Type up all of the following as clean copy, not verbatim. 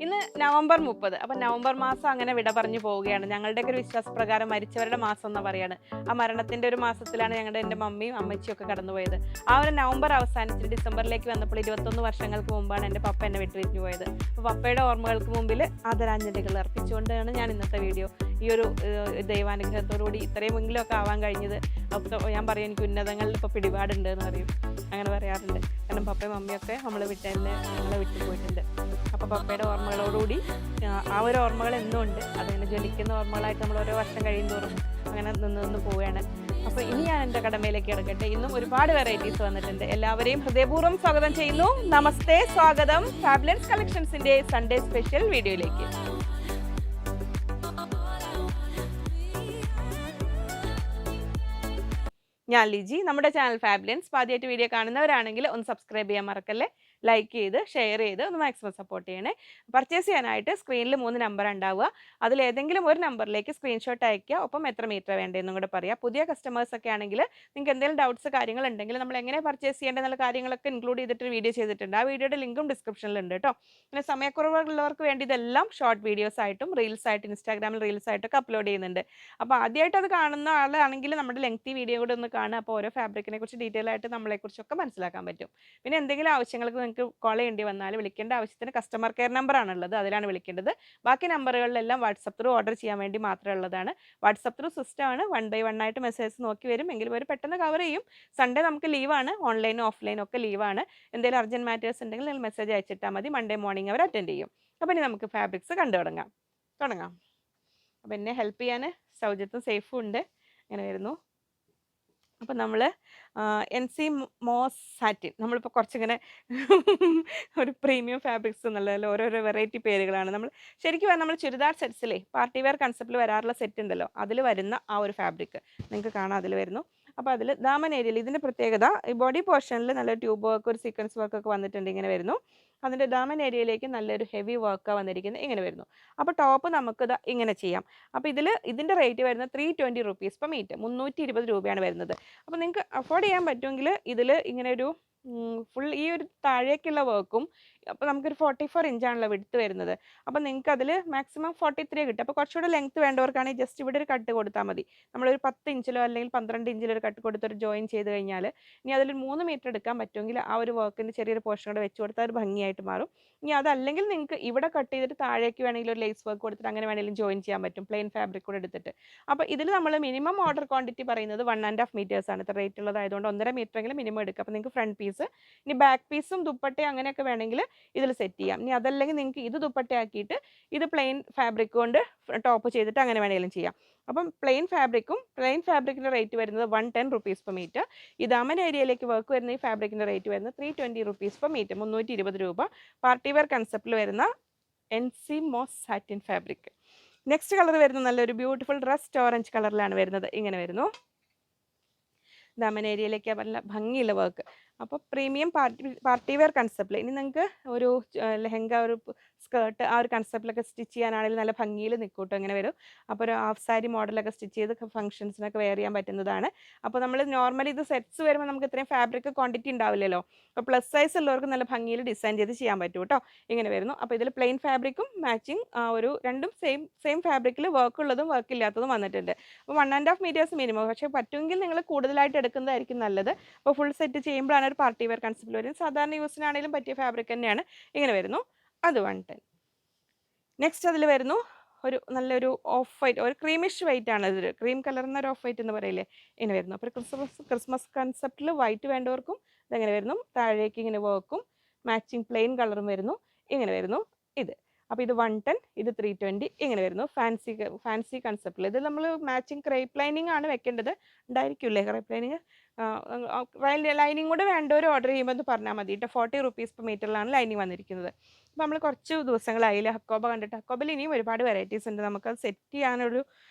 ഇന്ന് നവംബർ 30. അപ്പം നവംബർ മാസം അങ്ങനെ വിട പറഞ്ഞു പോവുകയാണ്. ഞങ്ങളുടെയൊക്കെ ഒരു വിശ്വാസപ്രകാരം മരിച്ചവരുടെ മാസം എന്ന് പറയാണ്. ആ മരണത്തിന്റെ ഒരു മാസത്തിലാണ് എൻ്റെ മമ്മിയും അമ്മച്ചിയും ഒക്കെ കടന്നുപോയത്. ആ ഒരു നവംബർ അവസാനിച്ച് ഡിസംബറിലേക്ക് വന്നപ്പോൾ 21 വർഷങ്ങൾക്ക് മുമ്പാണ് എൻ്റെ പപ്പ എന്നെ വിട്ടുപിരിഞ്ഞു പോയത്. അപ്പോൾ പപ്പയുടെ ഓർമ്മകൾക്ക് മുമ്പിൽ ആദരാഞ്ജലികൾ അർപ്പിച്ചുകൊണ്ടാണ് ഞാൻ ഇന്നത്തെ വീഡിയോ ഈ ഒരു ദൈവാനുഗ്രഹത്തോടുകൂടി ഇത്രയുമെങ്കിലും ഒക്കെ ആവാൻ കഴിഞ്ഞത്. അപ്പോൾ ഞാൻ പറയും എനിക്ക് ഉന്നതങ്ങളിൽ ഇപ്പോൾ പിടിപാടുണ്ട് എന്ന് പറയും. അങ്ങനെ പറയാറുണ്ട്. കാരണം പപ്പയും മമ്മിയൊക്കെ നമ്മളെ വിട്ടു പോയിട്ടുണ്ട്. അപ്പോൾ പപ്പയുടെ ഓർമ്മകളോടുകൂടി ആ ഒരു ഓർമ്മകൾ എന്നും ഉണ്ട്. അതിങ്ങനെ ജ്വലിക്കുന്ന ഓർമ്മകളായിട്ട് നമ്മൾ ഓരോ വർഷം കഴിയുന്തോറും അങ്ങനെ നിന്ന് പോവുകയാണ്. അപ്പോൾ ഇനി ഞാൻ എൻ്റെ കടമയിലേക്ക് കിടക്കട്ടെ. ഇന്നും ഒരുപാട് വെറൈറ്റീസ് വന്നിട്ടുണ്ട്. എല്ലാവരെയും ഹൃദയപൂർവ്വം സ്വാഗതം ചെയ്യുന്നു. നമസ്തേ, സ്വാഗതം ഫാബുലസ് കളക്ഷൻസിൻ്റെ സൺഡേ സ്പെഷ്യൽ വീഡിയോയിലേക്ക്. ഞാൻ ലിജി. നമ്മുടെ ചാനൽ ഫാബുലൻസ് ആദ്യമായിട്ട് വീഡിയോ കാണുന്നവരാണെങ്കിൽ ഒന്ന് സബ്സ്ക്രൈബ് ചെയ്യാൻ മറക്കല്ലേ. ലൈക്ക് ചെയ്ത് ഷെയർ ചെയ്ത് ഒന്ന് മാക്സിമം സപ്പോർട്ട് ചെയ്യണേ. പർച്ചേസ് ചെയ്യാനായിട്ട് സ്ക്രീനിൽ 3 നമ്പർ ഉണ്ടാവുക. അതിലേതെങ്കിലും ഒരു നമ്പറിലേക്ക് സ്ക്രീൻഷോട്ട് അയയ്ക്കുക. ഒപ്പം എത്ര മീറ്റർ വേണ്ടതെന്നും കൂടെ പറയാം. പുതിയ കസ്റ്റമേഴ്സ് ഒക്കെ ആണെങ്കിൽ നിങ്ങൾക്ക് എന്തെങ്കിലും ഡൗട്ട്സ് കാര്യങ്ങളുണ്ടെങ്കിൽ നമ്മൾ എങ്ങനെ പർച്ചേസ് ചെയ്യേണ്ടതെന്നുള്ള കാര്യങ്ങളൊക്കെ ഇൻക്ലൂഡ് ചെയ്തിട്ട് വീഡിയോ ചെയ്തിട്ടുണ്ട്. ആ വീഡിയോയുടെ ലിങ്കും ഡിസ്ക്രിപ്ഷനിലുണ്ട് കേട്ടോ. പിന്നെ സമയക്കുറവുള്ളവർക്ക് വേണ്ടി ഇതെല്ലാം ഷോർട്ട് വീഡിയോസ് ആയിട്ടും റീൽസ് ആയിട്ട് ഇൻസ്റ്റാഗ്രാമിൽ റീൽസ് ആയിട്ടൊക്കെ അപ്ലോഡ് ചെയ്യുന്നുണ്ട്. അപ്പോൾ ആദ്യമായിട്ട് അത് കാണുന്ന ആളാണെങ്കിൽ നമ്മുടെ ലെങ്തി വീഡിയോ കൂടെ ഒന്ന് കാണുക. അപ്പോൾ ഓരോ ഫാബ്രിക്കിനെ കുറിച്ച് ഡീറ്റെയിൽ ആയിട്ട് നമ്മളെക്കുറിച്ചൊക്കെ മനസ്സിലാക്കാൻ പറ്റും. പിന്നെ എന്തെങ്കിലും ആവശ്യങ്ങൾക്ക് നിങ്ങൾക്ക് കോൾ ചെയ്യേണ്ടി വന്നാൽ വിളിക്കേണ്ട ആവശ്യത്തിന് കസ്റ്റമർ കെയർ നമ്പറാണുള്ളത്, അതിലാണ് വിളിക്കേണ്ടത്. ബാക്കി നമ്പറുകളിലെല്ലാം വാട്സപ്പ് ത്രൂ ഓർഡർ ചെയ്യാൻ വേണ്ടി മാത്രമേ ഉള്ളതാണ്. വാട്സപ്പ് ത്രൂ സിസ്റ്റമാണ്. 1 by 1 ആയിട്ട് മെസ്സേജ് നോക്കി വരും. എങ്കിലും ഒരു പെട്ടെന്ന് കവർ ചെയ്യും. സൺഡേ നമുക്ക് ലീവാണ്. ഓൺലൈനും ഓഫ്ലൈനും ഒക്കെ ലീവാണ്. എന്തെങ്കിലും അർജൻറ്റ് മാറ്റേഴ്സ് ഉണ്ടെങ്കിൽ നിങ്ങൾ മെസ്സേജ് അയച്ചിട്ടാൽ മതി. മൺഡേ മോർണിംഗ് അവർ അറ്റൻഡ് ചെയ്യും. അപ്പോൾ ഇനി നമുക്ക് ഫാബ്രിക്സ് കണ്ടു തുടങ്ങാം. അപ്പോൾ എന്നെ ഹെൽപ്പ് ചെയ്യാൻ സൗജത്തും സേഫും ഉണ്ട്. ഇങ്ങനെ വരുന്നു. അപ്പോൾ നമ്മൾ NC മോസ് സാറ്റിൻ, നമ്മളിപ്പോൾ കുറച്ചിങ്ങനെ ഒരു പ്രീമിയം ഫാബ്രിക്സ് എന്നുള്ളതിൽ ഓരോരോ വെറൈറ്റി പേരുകളാണ്. ശരിക്കും നമ്മൾ ചുരിദാർ സെറ്റ്സിലെ പാർട്ടി വെയർ കൺസെപ്റ്റിൽ വരാറുള്ള സെറ്റ് ഉണ്ടല്ലോ, അതിൽ വരുന്ന ആ ഒരു ഫാബ്രിക് നിങ്ങൾക്ക് കാണാം. അതിൽ വരുന്നു. അപ്പോൾ അതിൽ ദാമൻ ഏരിയയിൽ ഇതിൻ്റെ പ്രത്യേകത ഈ ബോഡി പോർഷനിൽ നല്ല ട്യൂബ് വർക്ക്, ഒരു സീക്വൻസ് വർക്കൊക്കെ വന്നിട്ടുണ്ട്. ഇങ്ങനെ വരുന്നു. അതിൻ്റെ ദാമൻ ഏരിയയിലേക്ക് നല്ലൊരു ഹെവി വർക്കാണ് വന്നിരിക്കുന്നത്. ഇങ്ങനെ വരുന്നു. അപ്പോൾ ടോപ്പ് നമുക്കിത് ഇങ്ങനെ ചെയ്യാം. അപ്പോൾ ഇതിൻ്റെ റേറ്റ് വരുന്നത് 320 റുപ്പീസ് പെർ മീറ്റർ, 320 രൂപയാണ് വരുന്നത്. അപ്പോൾ നിങ്ങൾക്ക് അഫോർഡ് ചെയ്യാൻ പറ്റുമെങ്കിൽ ഇതിൽ ഇങ്ങനെ ഒരു ഫുൾ ഈ ഒരു താഴേക്കുള്ള വർക്കും, അപ്പോൾ നമുക്കൊരു 44 ഇഞ്ചാണല്ലോ വിഡ്ത്ത് വരുന്നത്. അപ്പോൾ നിങ്ങൾക്ക് അതിൽ മാക്സിമം 43 കിട്ടും. അപ്പോൾ കുറച്ചുകൂടെ ലെങ്ത്ത് വേണ്ടവർക്കാണെങ്കിൽ ജസ്റ്റ് ഇവിടെ ഒരു കട്ട് കൊടുത്താൽ മതി. നമ്മളൊരു 10 ഇഞ്ചിലോ അല്ലെങ്കിൽ 12 ഇഞ്ചിലോ ഒരു കട്ട് കൊടുത്തൊരു ജോയിൻ ചെയ്ത് കഴിഞ്ഞാൽ ഇനി അതിൽ 3 മീറ്റർ എടുക്കാൻ പറ്റുമെങ്കിൽ ആ ഒരു വർക്കിൻ്റെ ചെറിയൊരു പോർഷൻ കൂടെ വെച്ച് കൊടുത്താൽ ഒരു ഭംഗിയായിട്ട് മാറും. ഇനി അതല്ലെങ്കിൽ നിങ്ങൾക്ക് ഇവിടെ കട്ട് ചെയ്തിട്ട് താഴേക്ക് വേണമെങ്കിൽ ഒരു ലേസ് വർക്ക് കൊടുത്തിട്ട് അങ്ങനെ വേണമെങ്കിലും ജോയിൻ ചെയ്യാൻ പറ്റും, പ്ലെയിൻ ഫാബ്രിക് കൂടെ എടുത്തിട്ട്. അപ്പോൾ ഇതിൽ നമ്മൾ മിനിമം ഓർഡർ ക്വാണ്ടിറ്റി പറയുന്നത് 1.5 മീറ്റേഴ്സാണ്. ഇത്ര റേറ്റ് ഉള്ളതായതുകൊണ്ട് 1.5 മീറ്ററെങ്കിലും മിനിമം എടുക്കുക. അപ്പോൾ നിങ്ങൾക്ക് ഫ്രണ്ട് പീസ്, ഇനി ബാക്ക് പീസും ദുപ്പട്ടയും അങ്ങനെയൊക്കെ വേണമെങ്കിൽ ഇതിൽ സെറ്റ് ചെയ്യാം. ഇനി അതല്ലെങ്കിൽ നിങ്ങൾക്ക് ഇത് ദുപ്പട്ടയാക്കിയിട്ട് ഇത് പ്ലെയിൻ ഫാബ്രിക് കൊണ്ട് ടോപ്പ് ചെയ്തിട്ട് അങ്ങനെ വേണമെങ്കിലും ചെയ്യാം. അപ്പം പ്ലെയിൻ ഫാബ്രിക്കിൻ്റെ റേറ്റ് വരുന്നത് 110 റുപ്പീസ് പെർ മീറ്റർ. ഈ ദാമൻ ഏരിയയിലേക്ക് വർക്ക് വരുന്ന ഈ ഫാബ്രിക്കിൻ്റെ റേറ്റ് വരുന്നത് 320 റുപ്പീസ് പെർ മീറ്റർ, 320 രൂപ. പാർട്ടി വെയർ കൺസെപ്റ്റിൽ വരുന്ന NC moss satin fabric. Next colour വരുന്നത് നല്ലൊരു ബ്യൂട്ടിഫുൾ റസ്റ്റ് ഓറഞ്ച് കളറിലാണ് വരുന്നത്. ഇങ്ങനെ വരുന്നു. ദാമൻ ഏരിയയിലേക്ക് നല്ല ഭംഗിയുള്ള വർക്ക്. അപ്പോൾ പ്രീമിയം പാർട്ടി വെയർ കൺസെപ്റ്റിൽ ഇനി നിങ്ങൾക്ക് ഒരു ലെഹങ്ക, ഒരു സ്കേർട്ട് ആ ഒരു കൺസെപ്റ്റിലൊക്കെ സ്റ്റിച്ച് ചെയ്യാനാണെങ്കിൽ നല്ല ഭംഗിയിൽ നിൽക്കൂട്ടോ. ഇങ്ങനെ വരും. അപ്പോൾ ഒരു ഹാഫ് സാരി മോഡലൊക്കെ സ്റ്റിച്ച് ചെയ്ത് ഫംഗ്ഷൻസിനൊക്കെ വെയർ ചെയ്യാൻ പറ്റുന്നതാണ്. അപ്പോൾ നമ്മൾ നോർമലി ഇത് സെറ്റ്സ് വരുമ്പോൾ നമുക്ക് ഇത്രയും ഫാബ്രിക് ക്വാണ്ടിറ്റി ഉണ്ടാവില്ലല്ലോ. അപ്പോൾ പ്ലസ് സൈസ് ഉള്ളവർക്ക് നല്ല ഭംഗിയിൽ ഡിസൈൻ ചെയ്ത് ചെയ്യാൻ പറ്റും കേട്ടോ. ഇങ്ങനെ വരുന്നു. അപ്പോൾ ഇതിൽ പ്ലെയിൻ ഫാബ്രിക്കും മാച്ചിങ് ഒരു രണ്ടും സെയിം ഫാബ്രിക്കിൽ വർക്ക് ഉള്ളതും വർക്ക് ഇല്ലാത്തതും വന്നിട്ടുണ്ട്. അപ്പോൾ 1.5 മീറ്റേഴ്സ് മിനിമം. പക്ഷേ പറ്റുമെങ്കിൽ നിങ്ങൾ കൂടുതലായിട്ട് എടുക്കുന്നതായിരിക്കും നല്ലത്. അപ്പോൾ ഫുൾ സെറ്റ് ചെയ്യുമ്പോഴാണ് ഒരു പാർട്ടി വെയർ കൺസെപ്റ്റ് വരും. സാധാരണ യൂസിനാണെങ്കിലും പറ്റിയ ഫാബ്രിക് തന്നെയാണ്. ഇങ്ങനെ വരുന്നു. അത് 110. നെക്സ്റ്റ് അതിൽ വരുന്നു ഒരു നല്ലൊരു ഓഫ് വൈറ്റ്, ഒരു ക്രീമിഷ് വൈറ്റ് ആണ്. ഇത് ക്രീം കലർന്ന ഒരു ഓഫ് വൈറ്റ് എന്ന് പറയില്ലേ, ഇങ്ങനെ വരുന്നു. അപ്പോൾ ക്രിസ്മസ് കൺസെപ്റ്റിൽ വൈറ്റ് വേണ്ടവർക്കും ഇതെങ്ങനെ വരുന്നു. താഴേക്ക് ഇങ്ങനെ വർക്കും മാച്ചിങ് പ്ലെയിൻ കളറും വരുന്നു. ഇങ്ങനെ വരുന്നു ഇത്. അപ്പോൾ ഇത് 110, ഇത് 320. ഇങ്ങനെ വരുന്നു. ഫാൻസി കൺസെപ്റ്റിൽ ഇത് നമ്മൾ മാച്ചിങ് ക്രേപ്പ് ലൈനിങ് ആണ് വെക്കേണ്ടത്. ഉണ്ടായിരിക്കില്ലേ ക്രേപ്പ് ലൈനിങ്? ലൈനിങ് കൂടെ വേണ്ടവർ ഓർഡർ ചെയ്യുമ്പോൾ എന്ന് പറഞ്ഞാൽ മതി കേട്ടോ. 40 റുപ്പീസ് പെർ മീറ്ററിലാണ് ലൈനിങ് വന്നിരിക്കുന്നത്. അപ്പോൾ നമ്മൾ കുറച്ച് ദിവസങ്ങളായില്ലേ ഹക്കോബ കണ്ടിട്ട്. ഹക്കോബയിൽ ഇനിയും ഒരുപാട് വെറൈറ്റീസ് ഉണ്ട്. നമുക്കത് സെറ്റ് ചെയ്യാനൊരു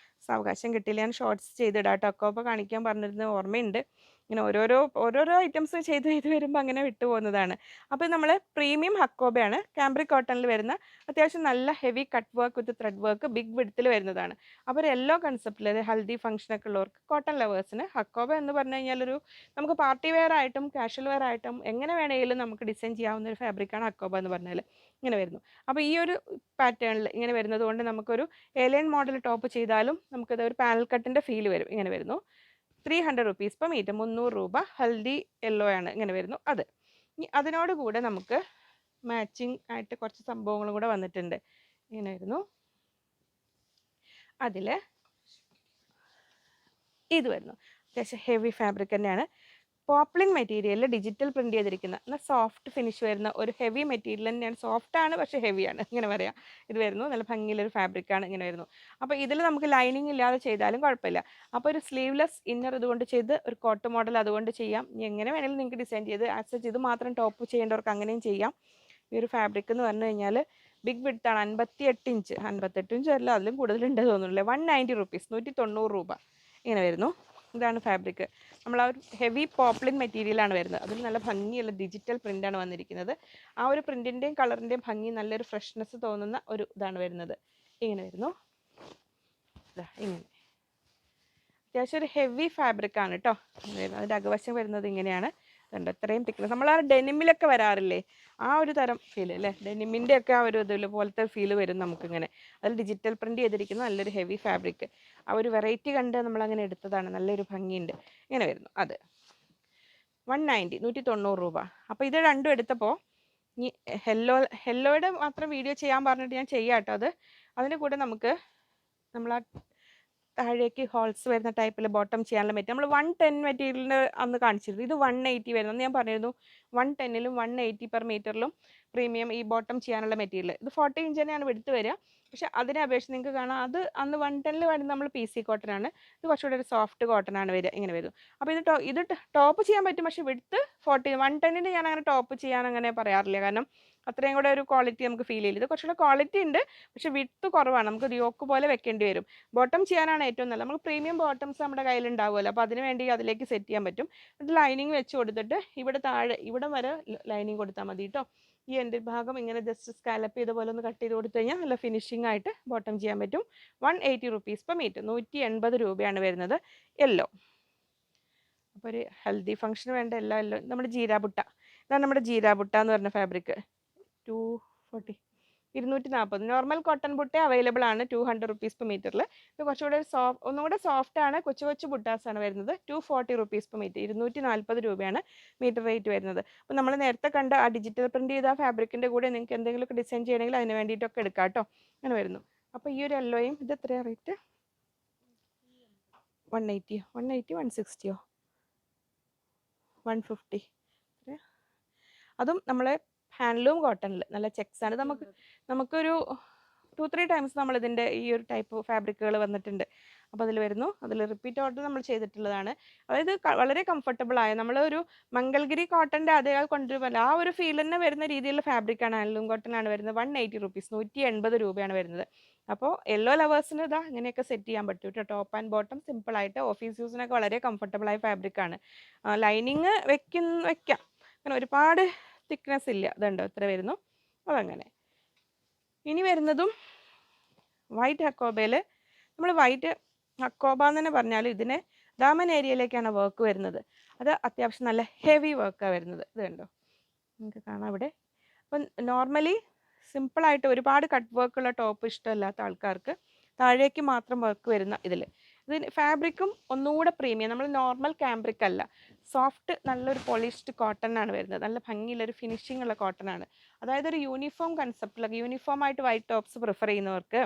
സാവകാശം കിട്ടില്ല. ഞാൻ ഷോർട്സ് ചെയ്തിടാം കേട്ടോ. ഹക്കോബ കാണിക്കാൻ പറഞ്ഞിരുന്ന ഓർമ്മയുണ്ട്. ഇങ്ങനെ ഓരോരോ ഐറ്റംസ് ചെയ്ത് വരുമ്പോൾ അങ്ങനെ വിട്ടുപോകുന്നതാണ്. അപ്പോൾ നമ്മൾ പ്രീമിയം ഹക്കോബയാണ് കാംബ്രിക് കോട്ടണിൽ വരുന്ന അത്യാവശ്യം നല്ല heavy cut work with thread work big വിഡ്ത്തിൽ വരുന്നതാണ്. അപ്പോൾ ഒരു യെല്ലോ കൺസെപ്റ്റിൽ ഹൽദി ഫംഗ്ഷനൊക്കെ ഉള്ളവർക്ക് കോട്ടൺ ലവേഴ്സിന് ഹക്കോബ എന്ന് പറഞ്ഞു കഴിഞ്ഞാൽ നമുക്ക് പാർട്ടി വെയർ ആയിട്ടും കാഷ്വൽ വെയർ ആയിട്ടും എങ്ങനെ വേണമെങ്കിലും നമുക്ക് ഡിസൈൻ ചെയ്യാവുന്ന ഒരു ഫാബ്രിക്കാണ് ഹക്കോബ എന്ന് പറഞ്ഞാൽ. ഇങ്ങനെ വരുന്നു. അപ്പോൾ ഈ ഒരു പാറ്റേണിൽ ഇങ്ങനെ വരുന്നത് കൊണ്ട് നമുക്കൊരു ഏലിയൻ മോഡൽ ടോപ്പ് ചെയ്താലും നമുക്കത് ഒരു പാനൽ കട്ടിൻ്റെ ഫീൽ വരും. ഇങ്ങനെ വരുന്നു. 300 റുപ്പീസ് പെർ മീറ്റർ, 300 രൂപ. ഹൽദി യെല്ലോ ആണ് ഇങ്ങനെ വരുന്നു. അത് ഇനി അതിനോട് കൂടെ നമുക്ക് മാച്ചിങ് ആയിട്ട് കുറച്ച് സംഭവങ്ങളും കൂടെ വന്നിട്ടുണ്ട്. ഇങ്ങനെ വരുന്നു. അതിൽ ഇത് വരുന്നു. അത്യാവശ്യം ഹെവി ഫാബ്രിക് തന്നെയാണ്. പോപ്ലിൻ മെറ്റീരിയലിൽ ഡിജിറ്റൽ പ്രിന്റ് ചെയ്തിരിക്കുന്ന നല്ല സോഫ്റ്റ് ഫിനിഷ് വരുന്ന ഒരു ഹെവി മെറ്റീരിയൽ തന്നെയാണ്. സോഫ്റ്റ് ആണ് പക്ഷേ ഹെവിയാണ് ഇങ്ങനെ പറയാം. ഇത് വരുന്നു. നല്ല ഭംഗിയുള്ളൊരു ഫാബ്രിക്കാണ് ഇങ്ങനെ വരുന്നു. അപ്പോൾ ഇതിൽ നമുക്ക് ലൈനിങ് ഇല്ലാതെ ചെയ്താലും കുഴപ്പമില്ല. അപ്പോൾ ഒരു സ്ലീവ്ലെസ് ഇന്നർ ഇതുകൊണ്ട് ചെയ്ത് ഒരു കോട്ട് മോഡൽ അതുകൊണ്ട് ചെയ്യാം. ഇനി എങ്ങനെ വേണമെങ്കിലും നിങ്ങൾക്ക് ഡിസൈൻ ചെയ്ത് ആസ് സച്ച് ഇത് മാത്രം ടോപ്പ് ചെയ്യേണ്ടവർക്ക് അങ്ങനെയും ചെയ്യാം. ഈ ഒരു ഫാബ്രിക് എന്ന് പറഞ്ഞു കഴിഞ്ഞാൽ ബിഗ് വിഡ്ത്താണ്. 58 ഇഞ്ച്, 58 ഇഞ്ച് അല്ല അതിലും കൂടുതലുണ്ട് തോന്നുന്നില്ല. 190 റുപ്പീസ്, 190 രൂപ ഇങ്ങനെ വരുന്നു. ഇതാണ് ഫാബ്രിക്. നമ്മൾ ആ ഒരു ഹെവി പോപ്ലിൻ മെറ്റീരിയലാണ് വരുന്നത്. അതിൽ നല്ല ഭംഗിയുള്ള ഡിജിറ്റൽ പ്രിൻ്റാണ് വന്നിരിക്കുന്നത്. ആ ഒരു പ്രിൻറ്റിൻ്റെയും കളറിൻ്റെയും ഭംഗി നല്ലൊരു ഫ്രഷ്നെസ് തോന്നുന്ന ഒരു ഇതാണ് വരുന്നത്. ഇങ്ങനെ വരുന്നു. ഇങ്ങനെ അത്യാവശ്യം ഒരു ഹെവി ഫാബ്രിക്കാണ് കേട്ടോ. അതിൻ്റെ അകവശം വരുന്നത് ഇങ്ങനെയാണ്. അതുകൊണ്ട് ഇത്രയും തിക്നെസ് നമ്മൾ ആ ഡെനിമിലൊക്കെ വരാറില്ലേ ആ ഒരു തരം ഫീൽ അല്ലേ, ഡെനിമിൻ്റെ ഒക്കെ ആ ഒരു ഇതുപോലത്തെ ഫീൽ വരും നമുക്കിങ്ങനെ. അതിൽ ഡിജിറ്റൽ പ്രിൻ്റ് ചെയ്തിരിക്കുന്ന നല്ലൊരു ഹെവി ഫാബ്രിക്. ആ ഒരു വെറൈറ്റി കണ്ട് നമ്മളങ്ങനെ എടുത്തതാണ്. നല്ലൊരു ഭംഗിയുണ്ട്. ഇങ്ങനെ വരുന്നു. അത് 190, 190 രൂപ. അപ്പോൾ ഇത് രണ്ടും എടുത്തപ്പോൾ ഇനി യെല്ലോയുടെ മാത്രം വീഡിയോ ചെയ്യാൻ പറഞ്ഞിട്ട് ഞാൻ ചെയ്യാം കേട്ടോ. അതിൻ്റെ കൂടെ നമുക്ക് നമ്മൾ ആ താഴേക്ക് ഹോൾസ് വരുന്ന ടൈപ്പിൽ ബോട്ടം ചെയ്യാനുള്ള മെറ്റീരിയൽ നമ്മൾ 110 മെറ്റീരിയലിന് അന്ന് കാണിച്ചിരുന്നു. ഇത് 180 വരുന്നത് ഞാൻ പറഞ്ഞിരുന്നു. 110ലും 180 പെർ മീറ്ററിലും പ്രീമിയം ഈ ബോട്ടം ചെയ്യാനുള്ള മെറ്റീരിയൽ. ഇത് 40 ഇഞ്ച് തന്നെയാണ് എടുത്ത് വരിക. പക്ഷേ അതിനെ അപേക്ഷിച്ച് നിങ്ങൾക്ക് കാണാം അത് അന്ന് 110ൽ വരുന്നത് നമ്മൾ PC കോട്ടൺ ആണ്. ഇത് കുറച്ചുകൂടെ ഒരു സോഫ്റ്റ് കോട്ടൺ ആണ് വരിക. ഇങ്ങനെ വരും. അപ്പോൾ ഇത് ടോപ്പ് ചെയ്യാൻ പറ്റും. പക്ഷേ വിഡ്ത്ത് 40, 110ന് ഞാൻ അങ്ങനെ ടോപ്പ് ചെയ്യാൻ അങ്ങനെ പറയാറില്ല. കാരണം അത്രയും കൂടെ ഒരു ക്വാളിറ്റി നമുക്ക് ഫീൽ ചെയ്യില്ല. ഇത് കുറച്ചുകൂടെ ക്വാളിറ്റി ഉണ്ട്. പക്ഷേ വിഡ്ത്ത് കുറവാണ്. നമുക്ക് യോക്ക് പോലെ വെക്കേണ്ടി വരും. ബോട്ടം ചെയ്യാനാണ് ഏറ്റവും നല്ലത്. നമുക്ക് പ്രീമിയം ബോട്ടംസ് നമ്മുടെ കയ്യിലുണ്ടാവുമല്ലോ. അപ്പോൾ അതിന് വേണ്ടി അതിലേക്ക് സെറ്റ് ചെയ്യാൻ പറ്റും. എന്നിട്ട് ലൈനിങ് വെച്ച് കൊടുത്തിട്ട് ഇവിടെ താഴെ ഇവിടെ വരെ ലൈനിങ് കൊടുത്താൽ മതി കേട്ടോ. ഈ എൻ്റെ ഭാഗം ഇങ്ങനെ ജസ്റ്റ് സ്കാലപ്പ് ചെയ്ത പോലെ ഒന്ന് കട്ട് ചെയ്ത് കൊടുത്തു കഴിഞ്ഞാൽ നല്ല ഫിനിഷിംഗ് ആയിട്ട് ബോട്ടം ചെയ്യാൻ പറ്റും. 180 റുപ്പീസ് പെർ മീറ്റർ, 180 രൂപയാണ് വരുന്നത്. യെല്ലോ. അപ്പോൾ ഒരു ഹെൽത്തി ഫംഗ്ഷന് വേണ്ട എല്ലാ യെല്ലോ. നമ്മുടെ ജീരാബുട്ട, ഇതാണ് നമ്മുടെ ജീരാബുട്ട എന്ന് പറഞ്ഞ fabric. 240, 240. Normal cotton butta available ആണ് 200 റുപ്പീസ് പെർ മീറ്ററിൽ. ഇത് കുറച്ചുകൂടെ ഒന്നുകൂടെ സോഫ്റ്റ് ആണ്. കൊച്ചു ബുട്ടാസാണ് വരുന്നത്. 240 റുപ്പീസ് പെർ മീറ്റർ, 240 രൂപയാണ് മീറ്റർ റേറ്റ് വരുന്നത്. അപ്പോൾ നമ്മൾ നേരത്തെ കണ്ട ആ ഡിജിറ്റൽ പ്രിന്റ് ചെയ്ത ഫാബ്രിക്കിൻ്റെ കൂടെ നിങ്ങൾക്ക് എന്തെങ്കിലുമൊക്കെ ഡിസൈൻ ചെയ്യണമെങ്കിൽ അതിന് വേണ്ടിയിട്ടൊക്കെ എടുക്കാം കേട്ടോ. അങ്ങനെ വരുന്നു. അപ്പോൾ ഈ ഒരു യെല്ലോയും ഇത് എത്രയാണ് റേറ്റ്? 180, 160, 150. അതും നമ്മളെ ഹാൻഡ്ലൂം കോട്ടണിൽ നല്ല ചെക്സ് ആണ്. നമുക്കൊരു 2-3 ടൈംസ് നമ്മളിതിൻ്റെ ഈ ഒരു ടൈപ്പ് ഫാബ്രിക്കുകൾ വന്നിട്ടുണ്ട്. അപ്പോൾ അതിൽ വരുന്നു. അതിൽ റിപ്പീറ്റ് ഓർഡർ നമ്മൾ ചെയ്തിട്ടുള്ളതാണ്. അതായത് വളരെ കംഫർട്ടബിൾ ആയ നമ്മളൊരു മംഗൾഗിരി കോട്ടൻ്റെ അതേ കൊണ്ടുവരുമ്പോൾ ആ ഒരു ഫീൽ തന്നെ വരുന്ന രീതിയിലുള്ള ഫാബ്രിക്കാണ്. ഹാൻഡ്ലൂം കോട്ടൺ ആണ് വരുന്നത്. 180 റുപ്പീസ്, 180 രൂപയാണ് വരുന്നത്. അപ്പോൾ യെല്ലോ ലവേഴ്സിന് ഇതാ ഇങ്ങനെയൊക്കെ സെറ്റ് ചെയ്യാൻ പറ്റും കേട്ടോ. ടോപ്പ് ആൻഡ് ബോട്ടം സിമ്പിളായിട്ട് ഓഫീസ് യൂസിനൊക്കെ വളരെ കംഫർട്ടബിൾ ആയ ഫാബ്രിക്കാണ്. ലൈനിങ് വെക്കാം. അങ്ങനെ ഒരുപാട് തിക്നെസ് ഇല്ല. ഇതുണ്ടോ ഇത്ര വരുന്നു. അതങ്ങനെ. ഇനി വരുന്നതും വൈറ്റ് ഹക്കോബയിൽ നമ്മൾ വൈറ്റ് ഹക്കോബ എന്ന് തന്നെ പറഞ്ഞാൽ ഇതിന് ദാമൻ ഏരിയയിലേക്കാണ് വർക്ക് വരുന്നത്. അത് അത്യാവശ്യം നല്ല ഹെവി വർക്കാണ് വരുന്നത്. ഇത് കണ്ടോ നിങ്ങൾക്ക് കാണാം ഇവിടെ. അപ്പം നോർമലി സിമ്പിളായിട്ട് ഒരുപാട് കട്ട് വർക്കുള്ള ടോപ്പ് ഇഷ്ടമില്ലാത്ത ആൾക്കാർക്ക് താഴേക്ക് മാത്രം വർക്ക് വരുന്ന ഇതിന് ഫാബ്രിക്കും ഒന്നുകൂടെ പ്രീമിയം. നമ്മൾ നോർമൽ കാംബ്രിക് അല്ല, സോഫ്റ്റ് നല്ലൊരു പോളിഷ്ഡ് കോട്ടൺ ആണ് വരുന്നത്. നല്ല ഭംഗിയുള്ളൊരു ഫിനിഷിംഗ് ഉള്ള കോട്ടൺ ആണ്. അതായത് ഒരു യൂണിഫോം കൺസെപ്റ്റിലൊക്കെ യൂണിഫോം ആയിട്ട് വൈറ്റ് ടോപ്സ് പ്രിഫർ ചെയ്യുന്നവർക്ക്,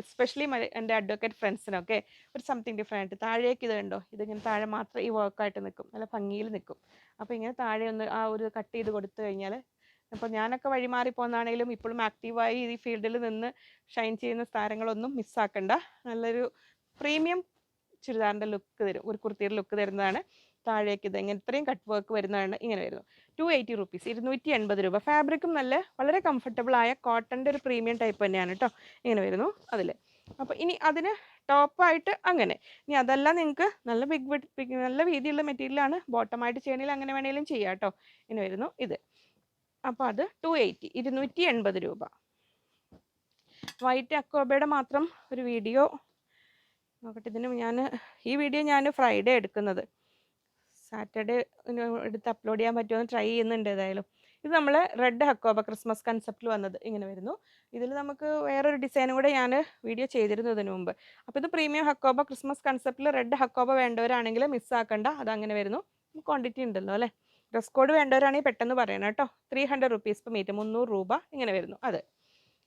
എസ്പെഷ്യലി എൻ്റെ അഡ്വക്കേറ്റ് ഫ്രണ്ട്സിനൊക്കെ ഒരു സംതിങ് ഡിഫറെൻറ്റ്. താഴേക്ക് ഇത് കണ്ടോ, ഇതിങ്ങനെ താഴെ മാത്രം ഈ വർക്കായിട്ട് നിൽക്കും, നല്ല ഭംഗിയിൽ നിൽക്കും. അപ്പോൾ ഇങ്ങനെ താഴെ ഒന്ന് ആ ഒരു കട്ട് ചെയ്ത് കൊടുത്തു കഴിഞ്ഞാൽ, അപ്പോൾ ഞാനൊക്കെ വഴിമാറി പോകുന്നതാണെങ്കിലും ഇപ്പോഴും ആക്റ്റീവായി ഈ ഫീൽഡിൽ നിന്ന് ഷൈൻ ചെയ്യുന്ന താരങ്ങളൊന്നും മിസ്സാക്കണ്ട. നല്ലൊരു പ്രീമിയം ചുരിദാറിൻ്റെ ലുക്ക് തരും, ഒരു കുർത്തിയുടെ ലുക്ക് തരുന്നതാണ്. താഴേക്ക് ഇത് ഇങ്ങനെ ഇത്രയും കട്ട് വർക്ക് വരുന്നതാണ്. ഇങ്ങനെ വരുന്നു. 280 റുപ്പീസ്, 280 രൂപ. ഫാബ്രിക്കും നല്ല വളരെ കംഫർട്ടബിൾ ആയ കോട്ടൻ്റെ ഒരു പ്രീമിയം ടൈപ്പ് തന്നെയാണ് കേട്ടോ. ഇങ്ങനെ വരുന്നു. അതിൽ അപ്പോൾ ഇനി അതിന് ടോപ്പായിട്ട് അങ്ങനെ. ഇനി അതല്ല നിങ്ങൾക്ക് നല്ല നല്ല വീതിയുള്ള മെറ്റീരിയലാണ് ബോട്ടമായിട്ട് ചെയ്യണമെങ്കിൽ അങ്ങനെ വേണമെങ്കിലും ചെയ്യാം കേട്ടോ. ഇനി വരുന്നു ഇത്. അപ്പോൾ അത് 280 280 രൂപ. വൈറ്റ് അക്കോബയുടെ മാത്രം ഒരു വീഡിയോ നോക്കട്ടെ. ഈ വീഡിയോ ഞാൻ ഫ്രൈഡേ എടുക്കുന്നത്, സാറ്റർഡേ എടുത്ത് അപ്ലോഡ് ചെയ്യാൻ പറ്റുമെന്ന് ട്രൈ ചെയ്യുന്നുണ്ട് ഏതായാലും. ഇത് നമ്മൾ റെഡ് ഹക്കോബ ക്രിസ്മസ് കൺസെപ്റ്റിൽ വന്നത് ഇങ്ങനെ വരുന്നു. ഇതിൽ നമുക്ക് വേറൊരു ഡിസൈനും കൂടെ ഞാൻ വീഡിയോ ചെയ്തിരുന്നു ഇതിനു മുമ്പ്. അപ്പോൾ ഇത് പ്രീമിയം ഹക്കോബ ക്രിസ്മസ് കൺസെപ്റ്റിൽ റെഡ് ഹക്കോബ വേണ്ടവരാണെങ്കിൽ മിസ്സാക്കണ്ട, അതങ്ങനെ വരുന്നു. ക്വാണ്ടിറ്റി ഉണ്ടല്ലോ അല്ലേ. ഡ്രസ് കോഡ് വേണ്ടവരാണെങ്കിൽ പെട്ടെന്ന് പറയണം കേട്ടോ. 300 റുപ്പീസ് പെർ മീറ്റർ, 300 രൂപ ഇങ്ങനെ വരുന്നു. അത്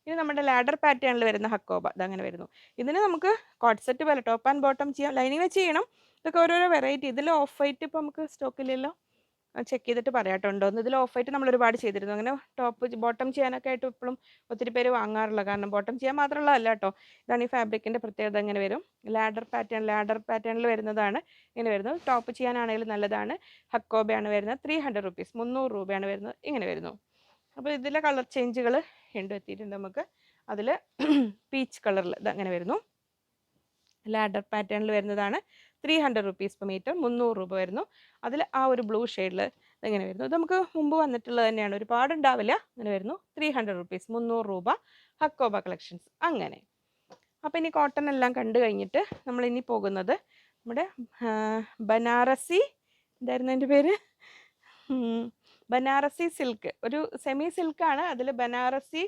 ഇത് നമ്മുടെ ലാഡർ പാറ്റേണിൽ വരുന്ന ഹക്കോബ അതങ്ങനെ വരുന്നു. ഇതിന് നമുക്ക് കോട്ട് സെറ്റ് പോലെ ടോപ്പ് ആൻഡ് ബോട്ടം ചെയ്യാം, ലൈനിങ് വെച്ച് ചെയ്യണം. ഇതൊക്കെ ഓരോരോ വെറൈറ്റി. ഇതിൽ ഓഫ് വൈറ്റ് ഇപ്പോൾ നമുക്ക് സ്റ്റോക്കില്ലല്ലോ, ചെക്ക് ചെയ്തിട്ട് പറയാട്ടുണ്ടോന്ന്. ഇതിൽ ഓഫ് വൈറ്റ് നമ്മൾ ഒരുപാട് ചെയ്തിരുന്നു. അങ്ങനെ ടോപ്പ് ബോട്ടം ചെയ്യാനൊക്കെ ആയിട്ട് ഇപ്പോഴും ഒത്തിരി പേര് വാങ്ങാറില്ല. കാരണം ബോട്ടം ചെയ്യാൻ മാത്രമുള്ളതല്ല കേട്ടോ. ഇതാണ് ഈ ഫാബ്രിക്കിൻ്റെ പ്രത്യേകത. ഇങ്ങനെ വരും ലാഡർ പാറ്റേണിൽ വരുന്നതാണ് ഇങ്ങനെ വരുന്നത്. ടോപ്പ് ചെയ്യാനാണെങ്കിലും നല്ലതാണ്. ഹക്കോബയാണ് വരുന്നത്. 300 റുപ്പീസ്, 300 രൂപയാണ് വരുന്നത്. ഇങ്ങനെ വരുന്നു. അപ്പോൾ ഇതിലെ കളർ ചേഞ്ചുകൾ എത്തിയിട്ടുണ്ട് നമുക്ക്. അതിൽ പീച്ച് കളറിൽ ഇതങ്ങനെ വരുന്നു. ലാഡർ പാറ്റേണിൽ വരുന്നതാണ്. 300 റുപ്പീസ് പെർ മീറ്റർ, 300 രൂപ വരുന്നു. അതിൽ ആ ഒരു ബ്ലൂ ഷെയ്ഡിൽ ഇങ്ങനെ വരുന്നു. ഇത് നമുക്ക് മുമ്പ് വന്നിട്ടുള്ളത് തന്നെയാണ്, ഒരുപാട് ഉണ്ടാവില്ല. ഇങ്ങനെ വരുന്നു. 300 റുപ്പീസ്, 300 രൂപ ഹക്കോബ കളക്ഷൻസ് അങ്ങനെ. അപ്പോൾ ഇനി കോട്ടൺ എല്ലാം കണ്ടു കഴിഞ്ഞിട്ട് നമ്മളിനി പോകുന്നത് നമ്മുടെ ബനാറസി, എന്തായിരുന്നു എൻ്റെ പേര്, ബനാറസി സിൽക്ക്. ഒരു സെമി സിൽക്കാണ്. അതിൽ ബനാറസി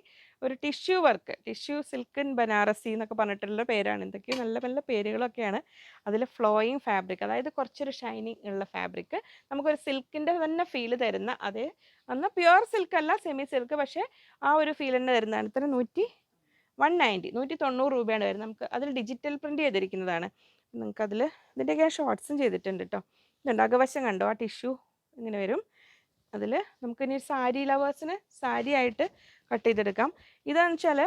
ഒരു tissue work, tissue silk in Banarasi എന്നൊക്കെ പറഞ്ഞിട്ടുള്ള പേരാണ്. എന്തൊക്കെയോ നല്ല നല്ല പേരുകളൊക്കെയാണ്. അതിൽ ഫ്ലോയിങ് ഫാബ്രിക്, അതായത് കുറച്ചൊരു ഷൈനിങ് ഉള്ള ഫാബ്രിക്, നമുക്കൊരു സിൽക്കിൻ്റെ തന്നെ ഫീല് തരുന്ന, അതേ എന്നാൽ പ്യുവർ സിൽക്ക് അല്ല, സെമി സിൽക്ക്, പക്ഷേ ആ ഒരു ഫീൽ തന്നെ തരുന്നതാണ്. ഇത്ര 190 രൂപയാണ് വരുന്നത്. നമുക്ക് അതിൽ ഡിജിറ്റൽ പ്രിൻ്റ് ചെയ്തിരിക്കുന്നതാണ്. നിങ്ങൾക്കതിൽ ഇതിൻ്റെയൊക്കെ ഷോർട്ട്സും ചെയ്തിട്ടുണ്ട് കേട്ടോ. ഇതുണ്ട്, അകവശം കണ്ടോ, ആ ടിഷ്യൂ ഇങ്ങനെ വരും. അതിൽ നമുക്കിനി സാരി ലവേഴ്സിന് സാരി ആയിട്ട് കട്ട് ചെയ്തെടുക്കാം. ഇതെന്ന് വെച്ചാൽ